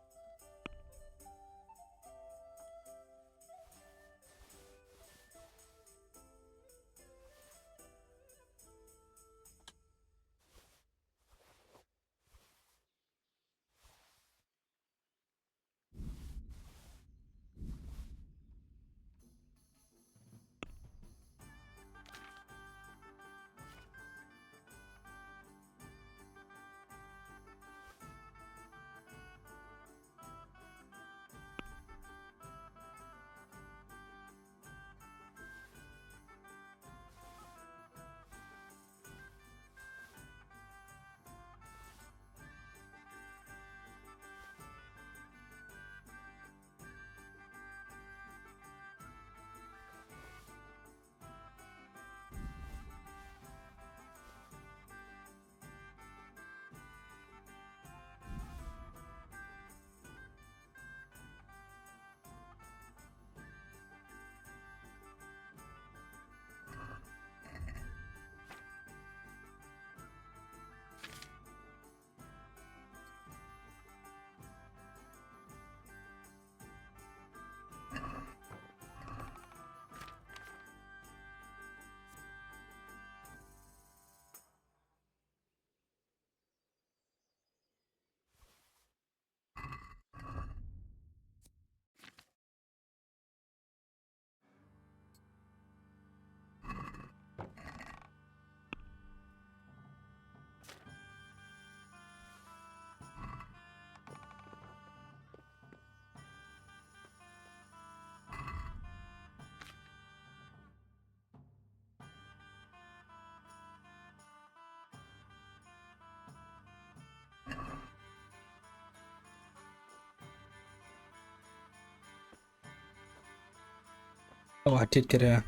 Oh, I did get a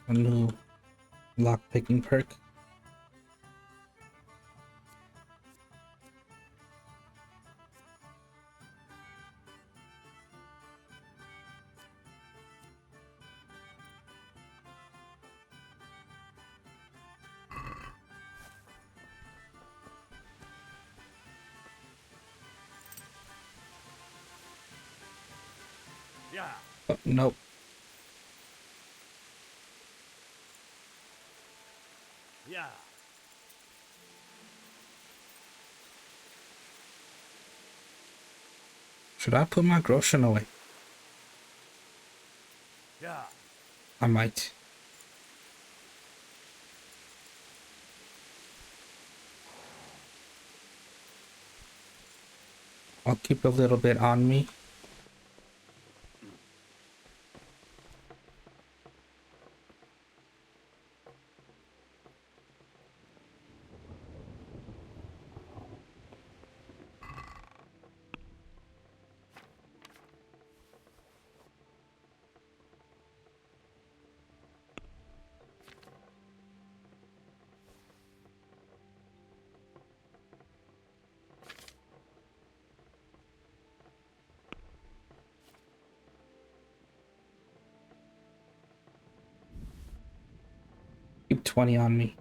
new lock picking perk. Yeah. Oh, nope. Yeah. Should I put my groschen away? Yeah. I might. I'll keep a little bit on me. Keep 20 on me.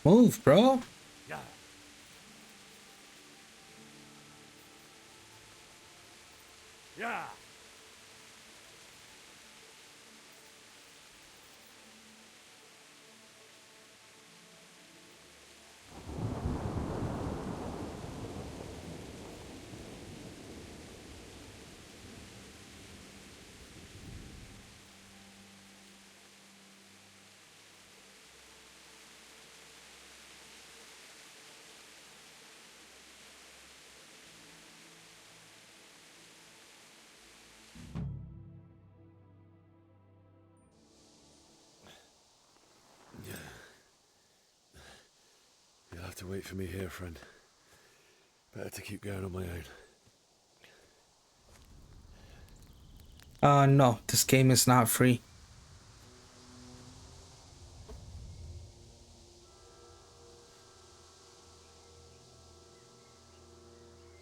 Move, bro. Yeah. Yeah. You'll have to wait for me here, friend. Better to keep going on my own. No, this game is not free.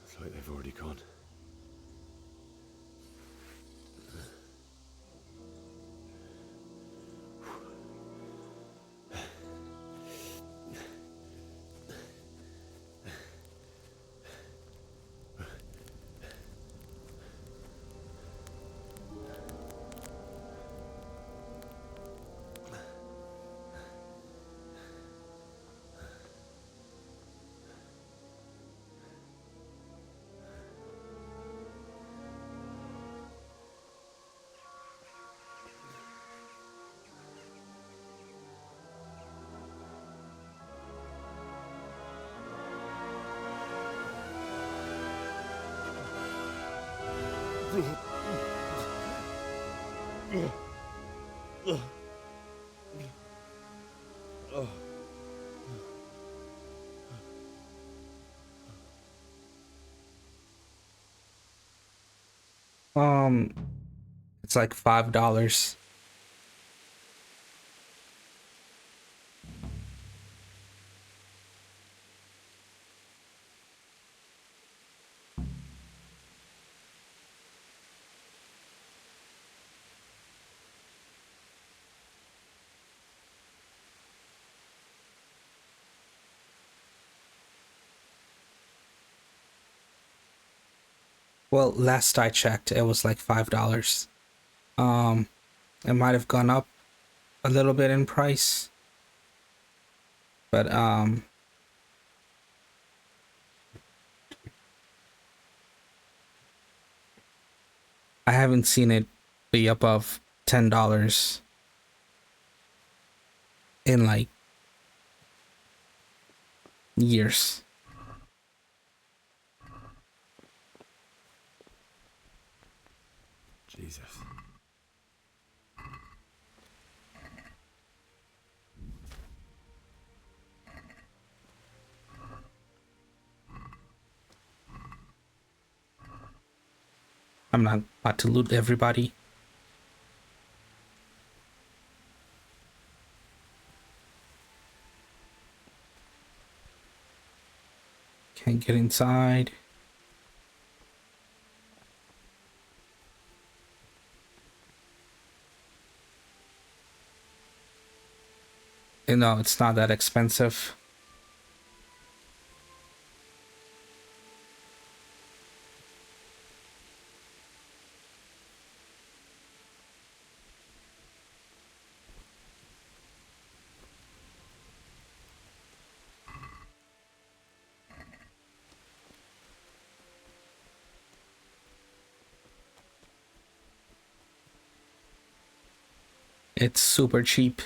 Looks like they've already gone. It's like $5. Well, last I checked, it was like $5. It might have gone up a little bit in price, but I haven't seen it be above $10 in like years. Jesus. I'm not about to loot everybody. Can't get inside. You know, it's not that expensive. It's super cheap.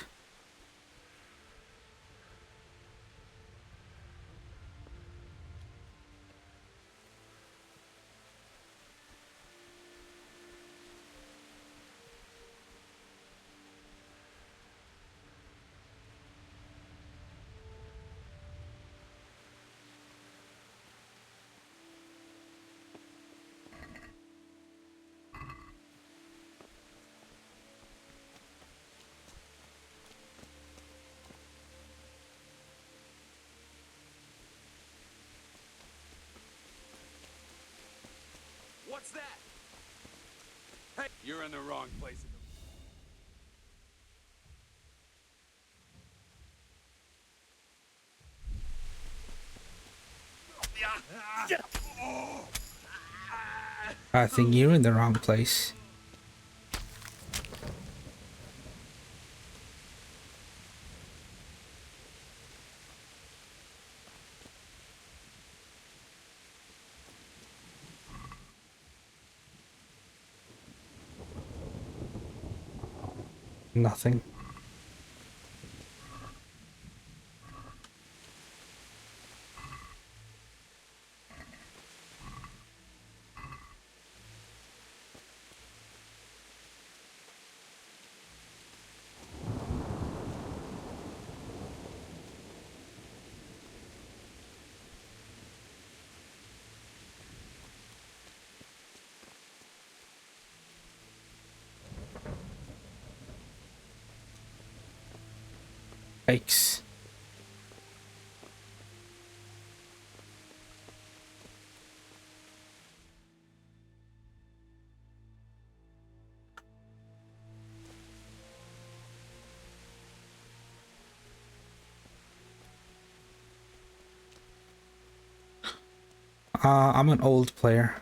What's that? Hey, you're in the wrong place. I think you're in the wrong place. Nothing. Yikes. I'm an old player.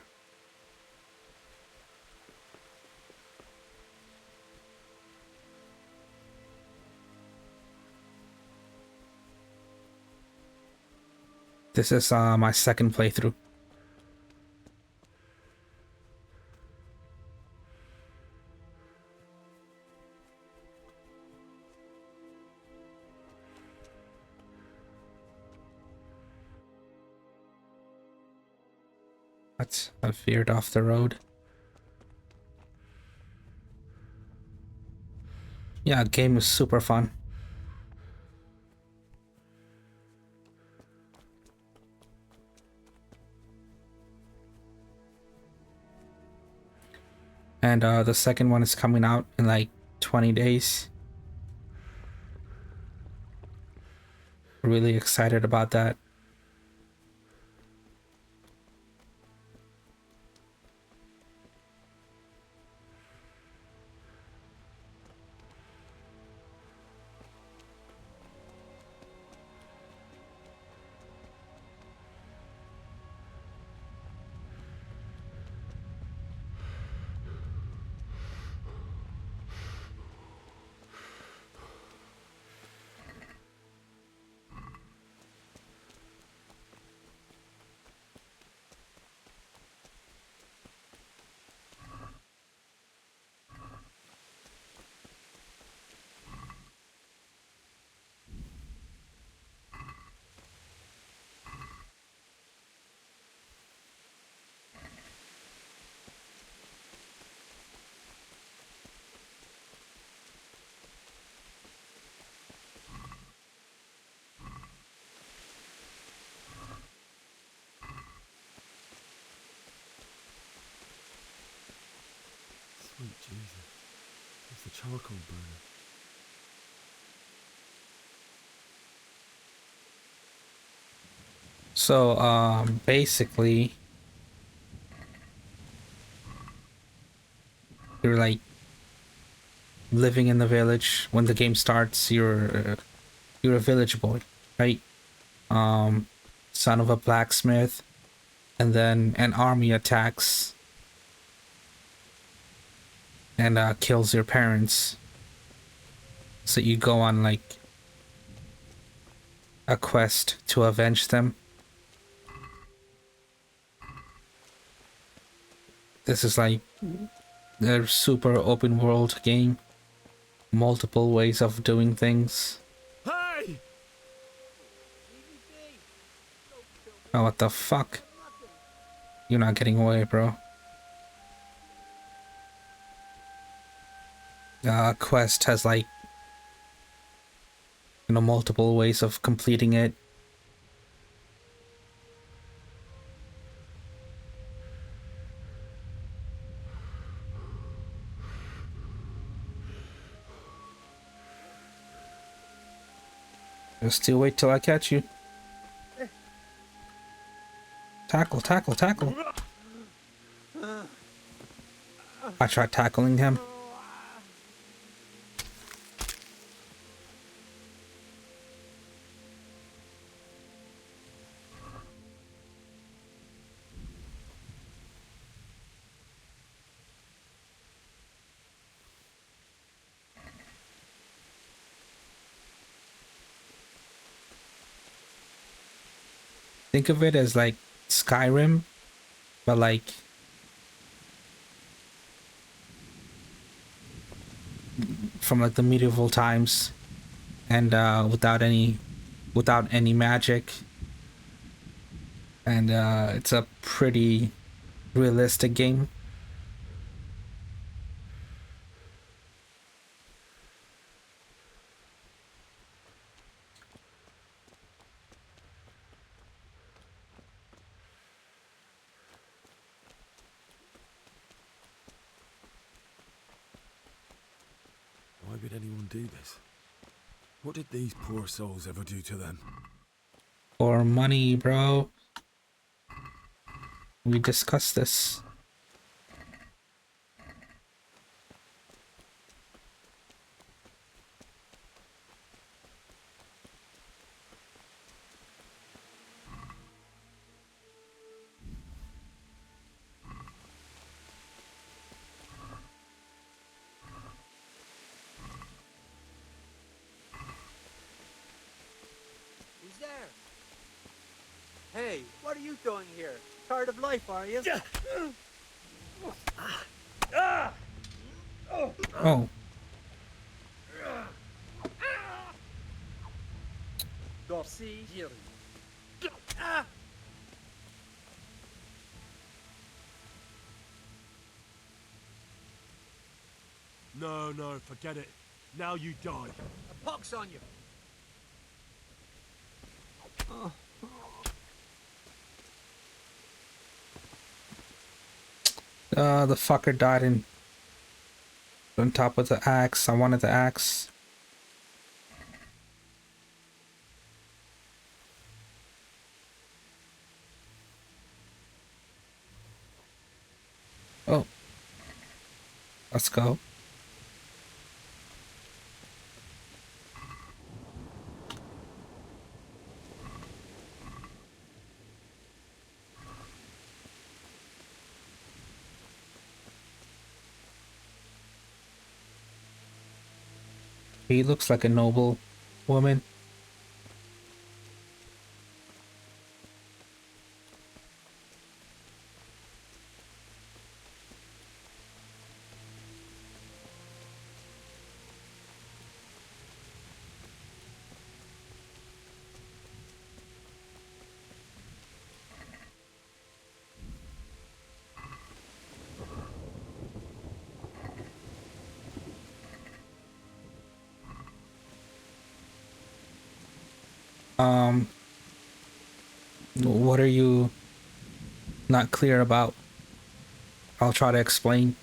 This is my second playthrough. I veered off the road. Yeah, game is super fun. And the second one is coming out in like 20 days. Really excited about that. Sweet Jesus. It's the charcoal burner. So, basically, you're like living in the village. When the game starts, you're a village boy, right? Son of a blacksmith, and then an army attacks and kills your parents. So you go on like a quest to avenge them. This is like a super open world game. Multiple ways of doing things. Hey! Oh, what the fuck? You're not getting away, bro. Quest has like, you know, multiple ways of completing it. Just still wait till I catch you. Tackle, tackle, tackle. I tried tackling him. Think of it as like Skyrim, but like from like the medieval times, and without any magic, and it's a pretty realistic game. Why would anyone do this? What did these poor souls ever do to them? For money, bro. We discussed this. Who's there? Hey, what are you doing here? Tired of life, are you? Oh. See here. No, forget it. Now you die. A pox on you. The fucker died on top of the axe. I wanted the axe. Oh. Let's go. He looks like a noble woman. What are you not clear about? I'll try to explain.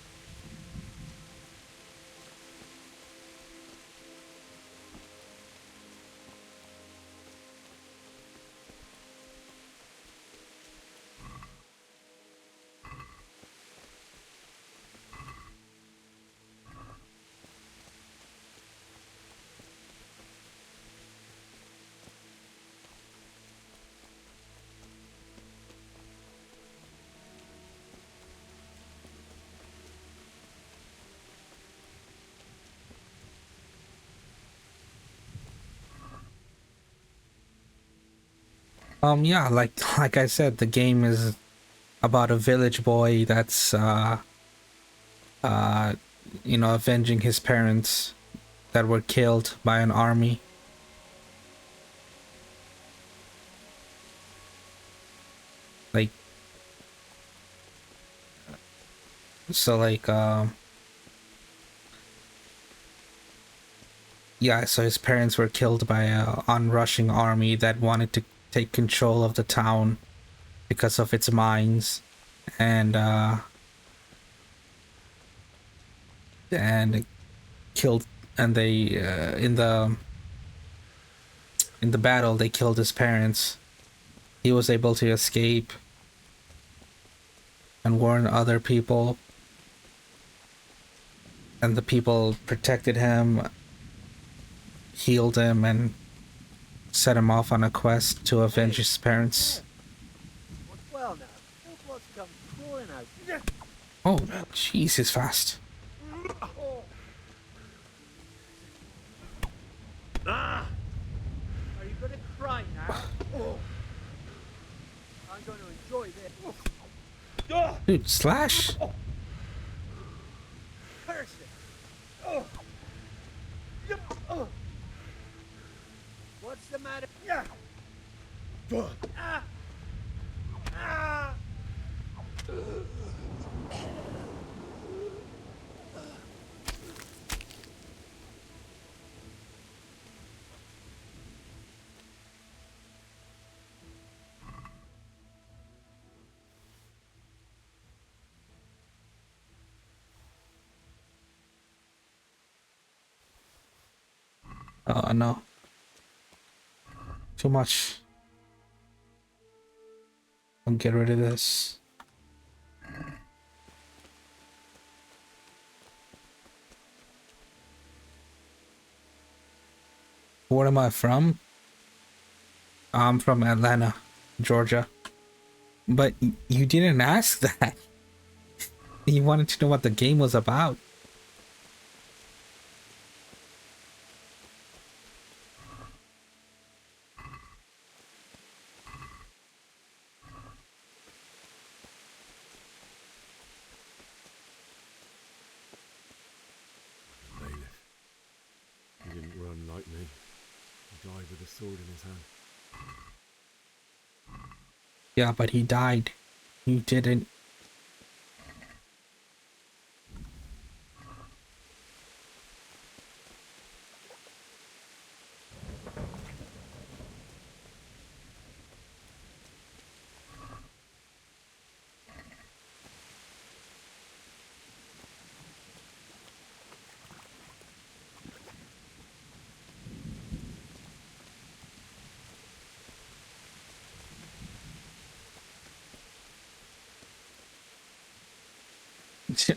Yeah, like I said, the game is about a village boy that's you know, avenging his parents that were killed by an army. Like, so like yeah, so his parents were killed by a onrushing army that wanted to take control of the town because of its mines, and killed, and they in the battle they killed his parents. He was able to escape and warn other people, and the people protected him, healed him, and set him off on a quest to avenge his parents. Well now, no blood's come crawling out. Oh, jeez, he's fast. Are you gonna cry now? Dude, slash. Curse it! Oh. Yep. Oh. What's the matter? Yeah. Ah. Ah. Oh no. Too much. I'll get rid of this. Where am I from? I'm from Atlanta, Georgia. But you didn't ask that. You wanted to know what the game was about. Bailiff. He didn't run like me. He died with a sword in his hand. Yeah, but he died. You didn't.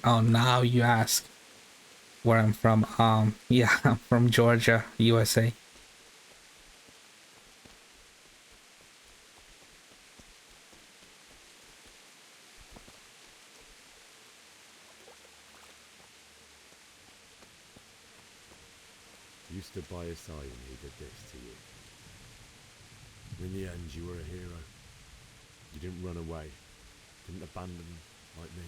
Oh, now you ask where I'm from. Yeah, I'm from Georgia, USA. You stood by his side and he did this to you. In the end, you were a hero. You didn't run away. Didn't abandon like me.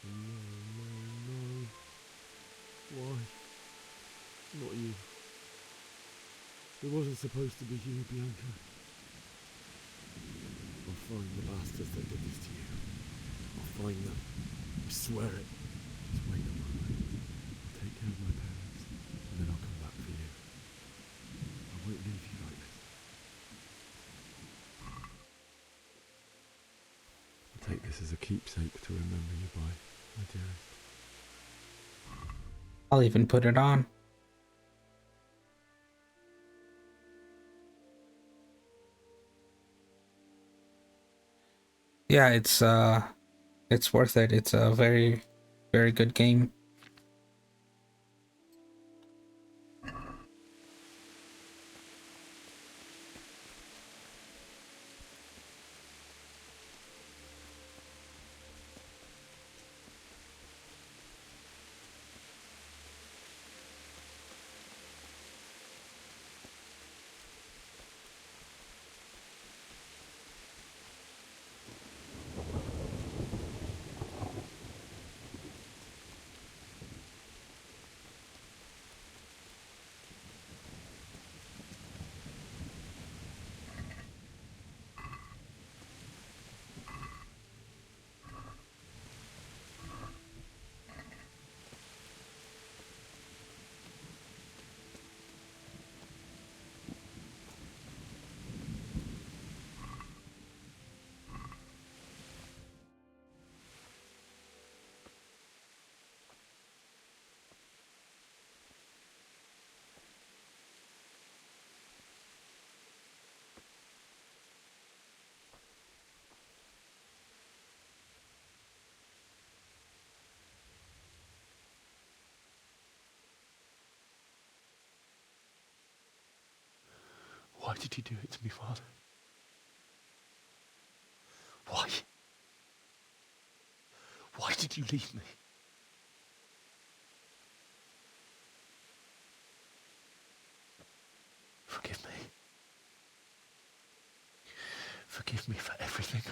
No. Why? Not you. It wasn't supposed to be you, Bianca. I'll find the bastards that did this to you. I'll find them. I swear it. Just wait on my way. I'll take care of my parents, and then I'll come back for you. I won't leave you like this. I'll take this as a keepsake to remember you by, my dearest. I'll even put it on. Yeah, it's worth it. It's a very, very good game. Why did you do it to me, Father? Why? Why did you leave me? Forgive me. Forgive me for everything.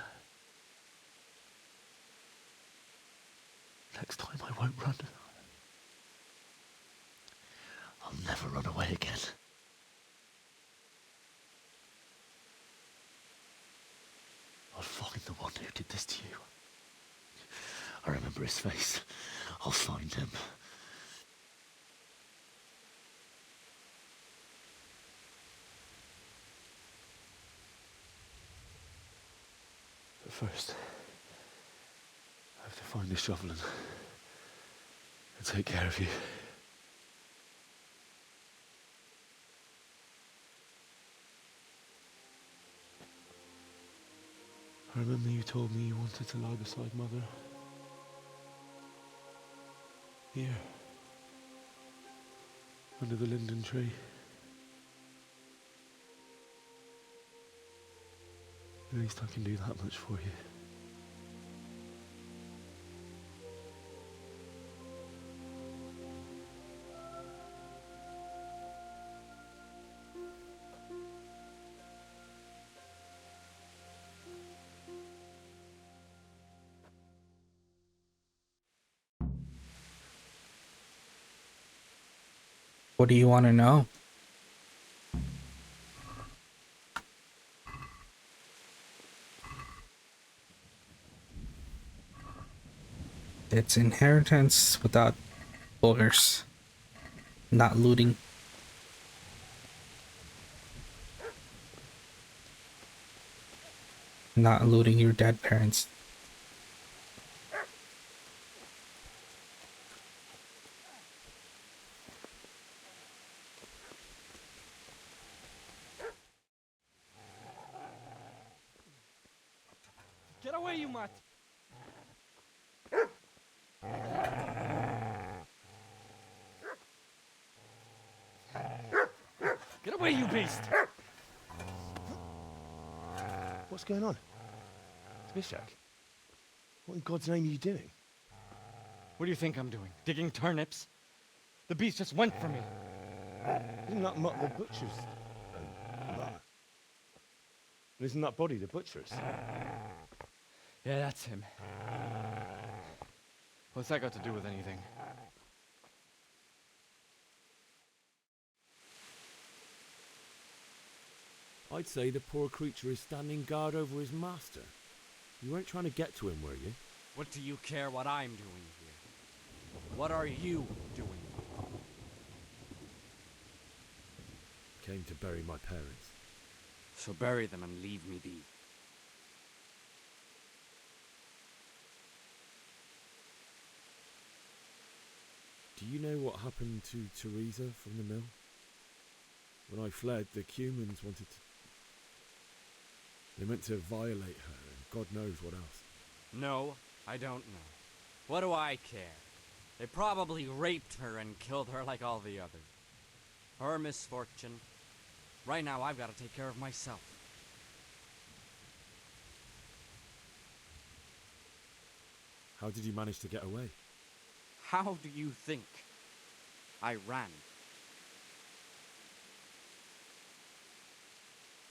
Next time I won't run. I'll never run away again. I'll find the one who did this to you. I remember his face. I'll find him. But first, I have to find the shovel and take care of you. I remember you told me you wanted to lie beside Mother. Here. Under the linden tree. At least I can do that much for you. What do you want to know? It's inheritance without boogers. Not looting. Not looting your dead parents. Get away, you mutt! Get away, you beast! What's going on? Zbyszek? What in God's name are you doing? What do you think I'm doing? Digging turnips? The beast just went for me. Isn't that Mutt the butcher's? Mutt? And isn't that body the butcher's? Yeah, that's him. What's that got to do with anything? I'd say the poor creature is standing guard over his master. You weren't trying to get to him, were you? What do you care what I'm doing here? What are you doing? Came to bury my parents. So bury them and leave me be. Do you know what happened to Teresa from the mill? When I fled, the Cumans wanted to... They meant to violate her, and God knows what else. No, I don't know. What do I care? They probably raped her and killed her like all the others. Her misfortune. Right now, I've got to take care of myself. How did you manage to get away? How do you think? I ran.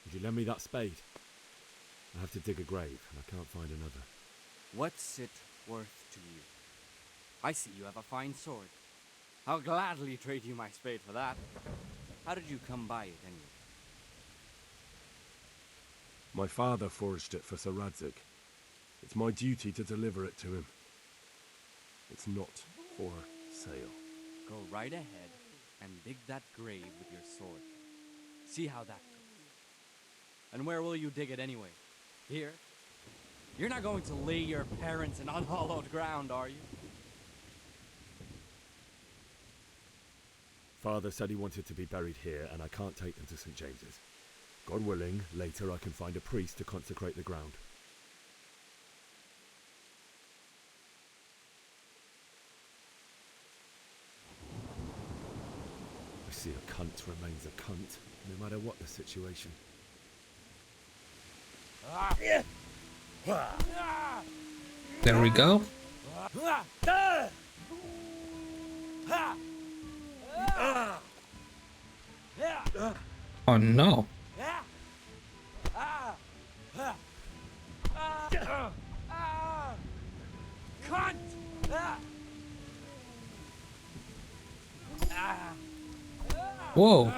Would you lend me that spade? I have to dig a grave, and I can't find another. What's it worth to you? I see you have a fine sword. I'll gladly trade you my spade for that. How did you come by it, anyway? My father forged it for Sir Radzig. It's my duty to deliver it to him. It's not for sale. Go right ahead and dig that grave with your sword. See how that goes. And where will you dig it anyway? Here? You're not going to lay your parents in unhallowed ground, are you? Father said he wanted to be buried here, and I can't take them to St. James's. God willing, later I can find a priest to consecrate the ground. I see a cunt remains a cunt, no matter what the situation. There we go. Oh no. Whoa.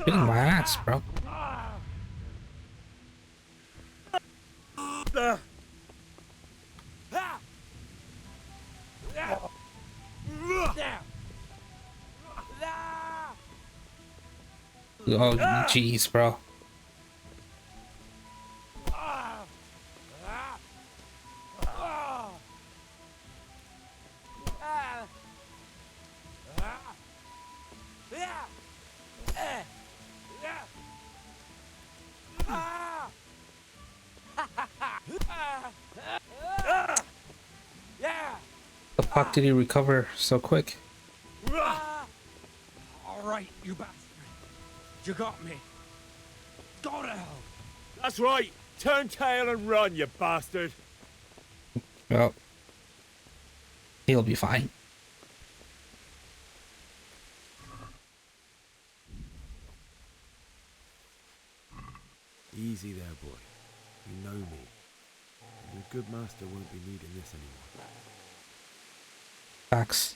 Beating my ass, bro. Oh, jeez, bro. The fuck did he recover so quick? All right, you bastard. You got me. Go to hell. That's right. Turn tail and run, you bastard. Well, he'll be fine. Easy there, boy. You know me. Your good master won't be needing this anymore. Facts.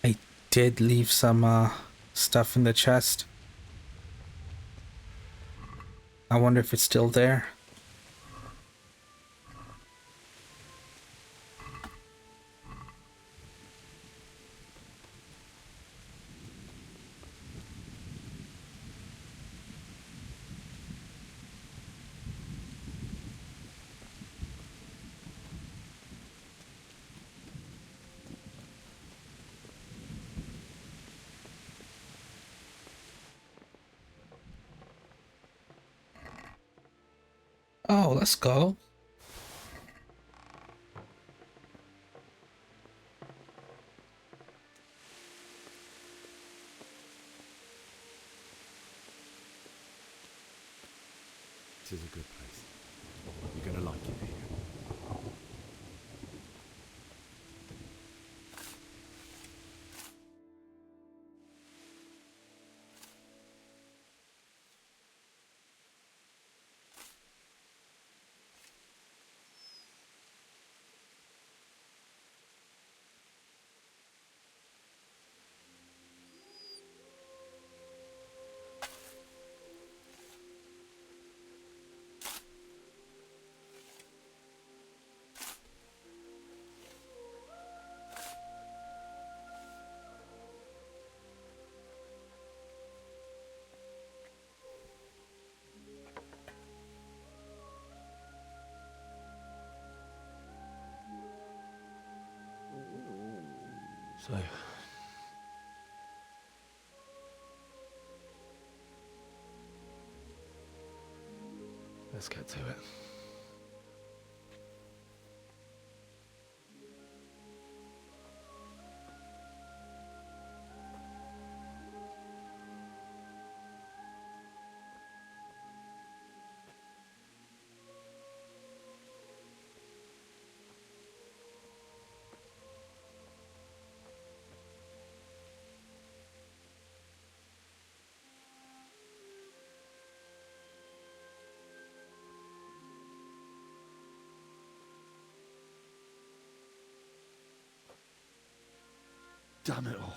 I did leave some stuff in the chest. I wonder if it's still there. Oh, let's go. This is a good place. You're gonna like it here. So, let's get to it. Damn it all.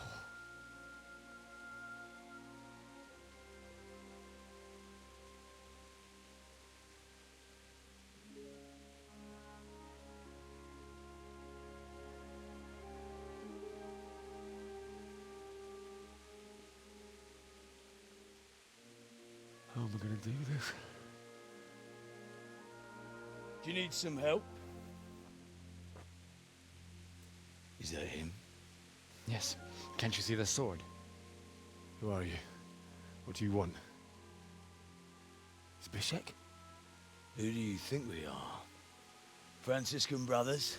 How am I going to do this? Do you need some help? Is that him? Yes. Can't you see the sword? Who are you? What do you want? Is Bishek? Who do you think we are? Franciscan brothers?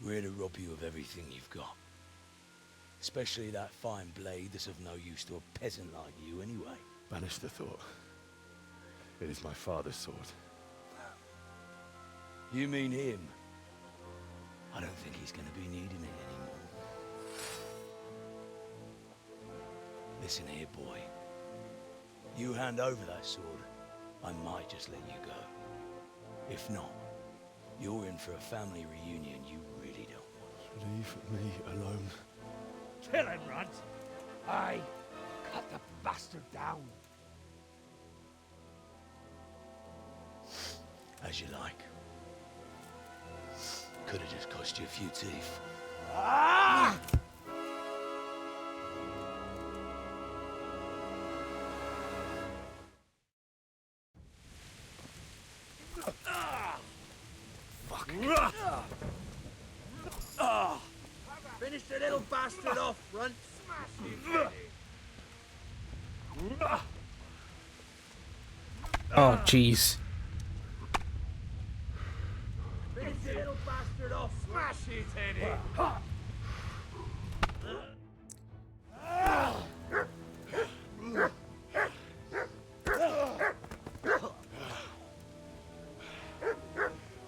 We're here to rob you of everything you've got. Especially that fine blade that's of no use to a peasant like you anyway. Banish the thought. It is my father's sword. You mean him? I don't think he's going to be needing it anymore. Listen here, boy. You hand over that sword, I might just let you go. If not, you're in for a family reunion you really don't want. Leave me alone. Kill him, Runt! Aye, cut the bastard down. As you like. Could have just cost you a few teeth. Ah! Fuck. Finish the little bastard off, Runt. Oh, jeez. Finish the little bastard off. Smash his head in.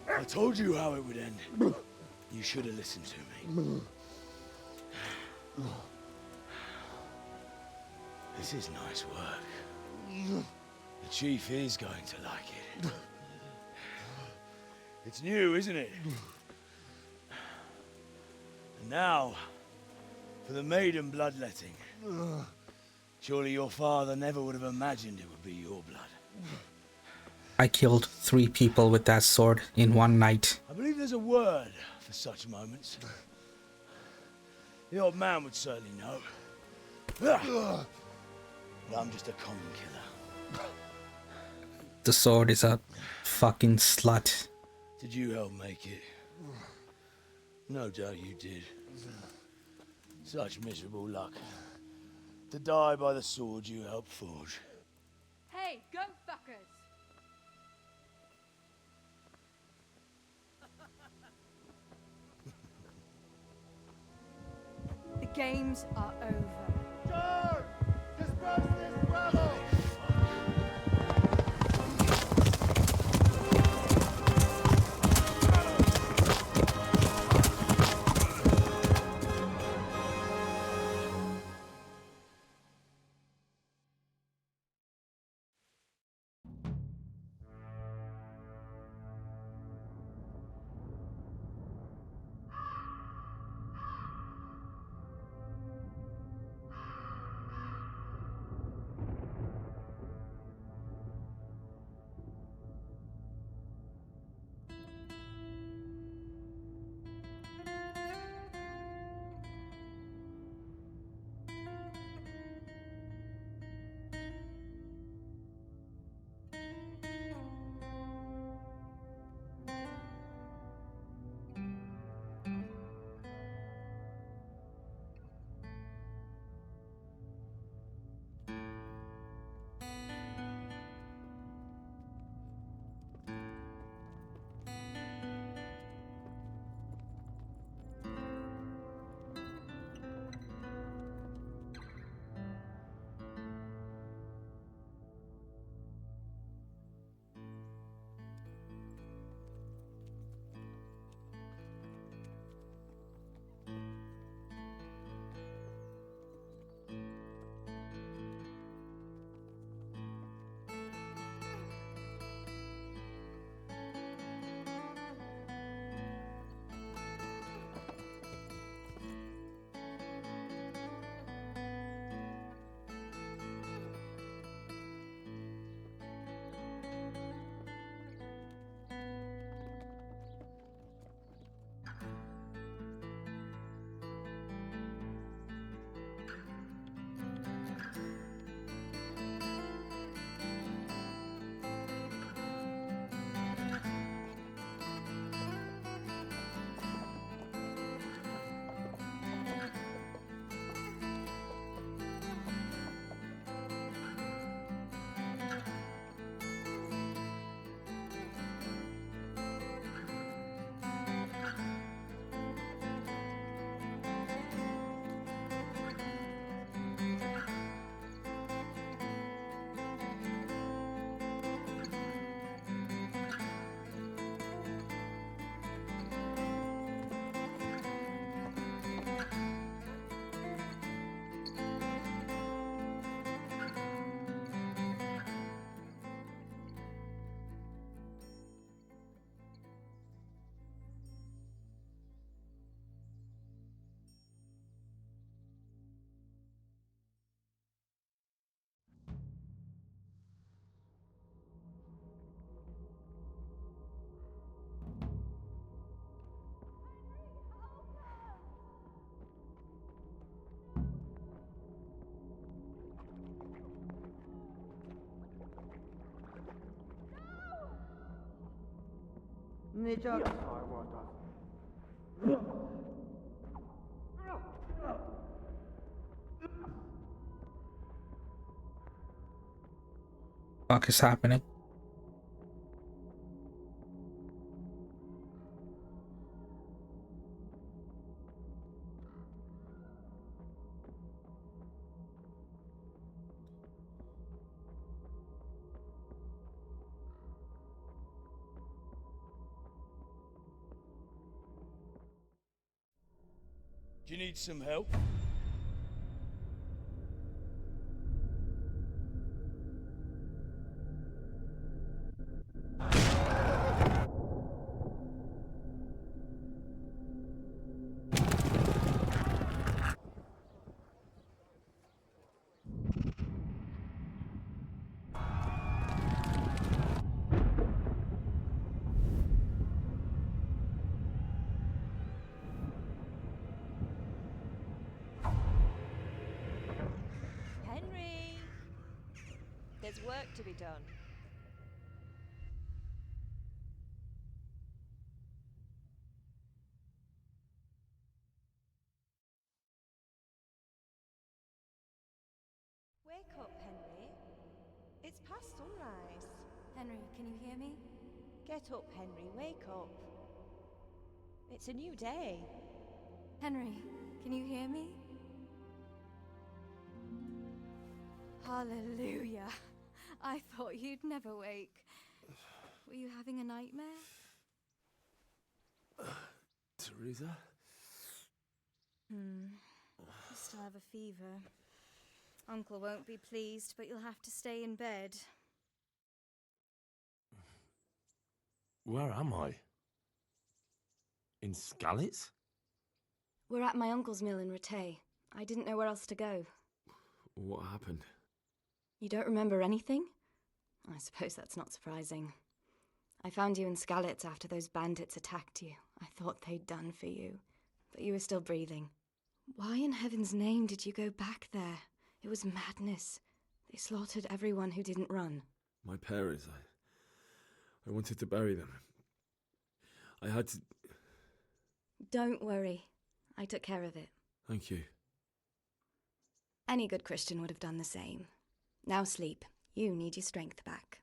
I told you how it would end. You should have listened to me. This is nice work. The chief is going to like it. It's new, isn't it? And now, for the maiden bloodletting. Surely your father never would have imagined it would be your blood. I killed 3 people with that sword in one night. I believe there's a word for such moments. The old man would certainly know. But I'm just a common killer. The sword is a fucking slut. Did you help make it? No doubt you did. Such miserable luck. To die by the sword you helped forge. Hey, go fuckers! The games are over. Charge! Disperse this rabble! Fuck is happening? Do you need some help? Henry! There's work to be done. Wake up, Henry. It's past sunrise. Henry, can you hear me? Get up, Henry. Wake up. It's a new day. Henry, can you hear me? Hallelujah. I thought you'd never wake. Were you having a nightmare? Teresa? You still have a fever. Uncle won't be pleased, but you'll have to stay in bed. Where am I? In Skalitz? We're at my uncle's mill in Rattay. I didn't know where else to go. What happened? You don't remember anything? I suppose that's not surprising. I found you in Skalitz after those bandits attacked you. I thought they'd done for you, but you were still breathing. Why in heaven's name did you go back there? It was madness. They slaughtered everyone who didn't run. My parents, I wanted to bury them. I had to... Don't worry. I took care of it. Thank you. Any good Christian would have done the same. Now sleep. You need your strength back.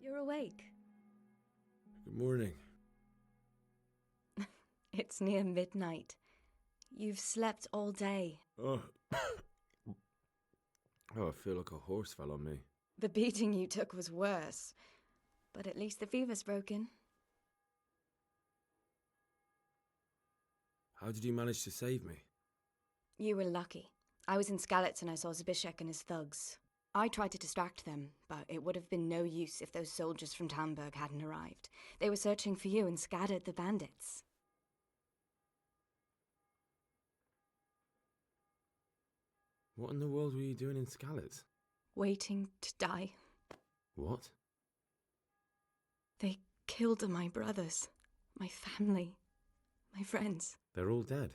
You're awake. Good morning. It's near midnight. You've slept all day. Oh. Oh, I feel like a horse fell on me. The beating you took was worse. But at least the fever's broken. How did you manage to save me? You were lucky. I was in Skalitz and I saw Zbyszek and his thugs. I tried to distract them, but it would have been no use if those soldiers from Talmberg hadn't arrived. They were searching for you and scattered the bandits. What in the world were you doing in Skalitz? Waiting to die. What? They killed my brothers, my family, my friends. They're all dead.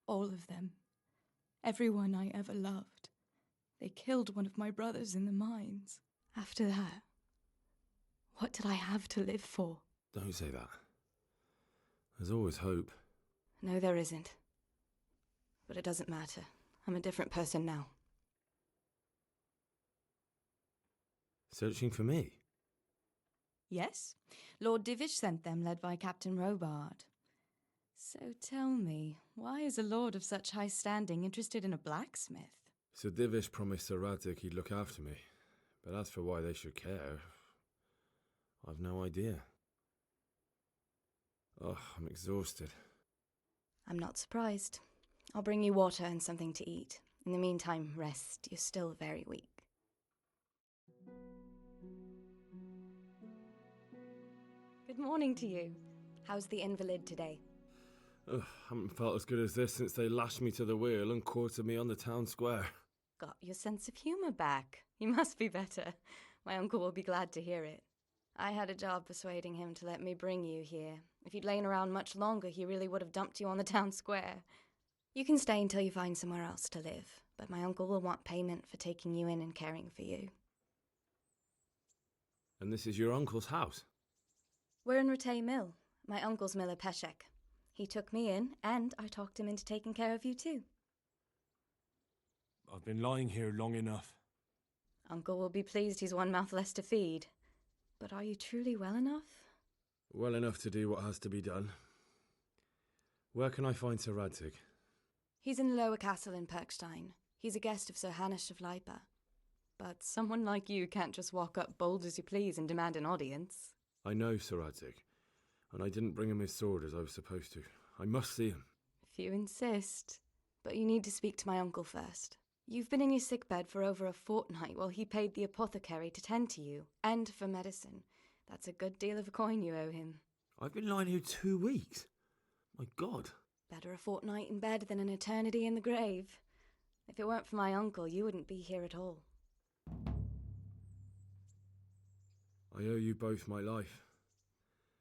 All of them. Everyone I ever loved. They killed one of my brothers in the mines. After that, what did I have to live for? Don't say that. There's always hope. No, there isn't. But it doesn't matter. I'm a different person now. Searching for me? Yes. Lord Divish sent them, led by Captain Robard. So tell me, why is a lord of such high standing interested in a blacksmith? Sir Divish promised Sir Radzig he'd look after me. But as for why they should care, I've no idea. Oh, I'm exhausted. I'm not surprised. I'll bring you water and something to eat. In the meantime, rest. You're still very weak. Good morning to you. How's the invalid today? Ugh, haven't felt as good as this since they lashed me to the wheel and quartered me on the town square. Got your sense of humour back. You must be better. My uncle will be glad to hear it. I had a job persuading him to let me bring you here. If you'd lain around much longer, he really would have dumped you on the town square. You can stay until you find somewhere else to live, but my uncle will want payment for taking you in and caring for you. And this is your uncle's house? We're in Ratay Mill, my uncle's mill at Peshek. He took me in, and I talked him into taking care of you too. I've been lying here long enough. Uncle will be pleased he's one mouth less to feed. But are you truly well enough? Well enough to do what has to be done. Where can I find Sir Radzig? He's in the lower castle in Perkstein. He's a guest of Sir Hanush of Leipa. But someone like you can't just walk up bold as you please and demand an audience. I know Sir Radzig, and I didn't bring him his sword as I was supposed to. I must see him. If you insist. But you need to speak to my uncle first. You've been in your sickbed for over a fortnight while he paid the apothecary to tend to you, and for medicine. That's a good deal of a coin you owe him. I've been lying here 2 weeks. My God. Better a fortnight in bed than an eternity in the grave. If it weren't for my uncle, you wouldn't be here at all. I owe you both my life,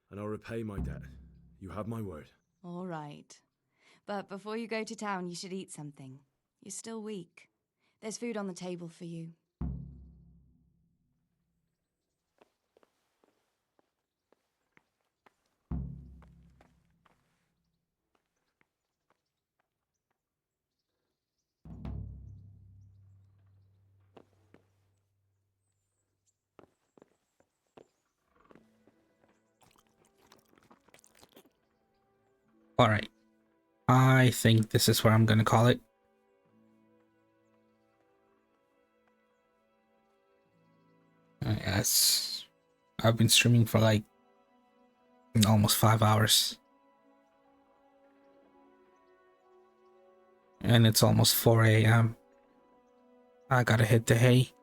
and I'll repay my debt. You have my word. All right. But before you go to town, you should eat something. You're still weak. There's food on the table for you. Alright. I think this is where I'm gonna call it. Yes. I've been streaming for like almost 5 hours. And it's almost 4 a.m. I gotta hit the hay.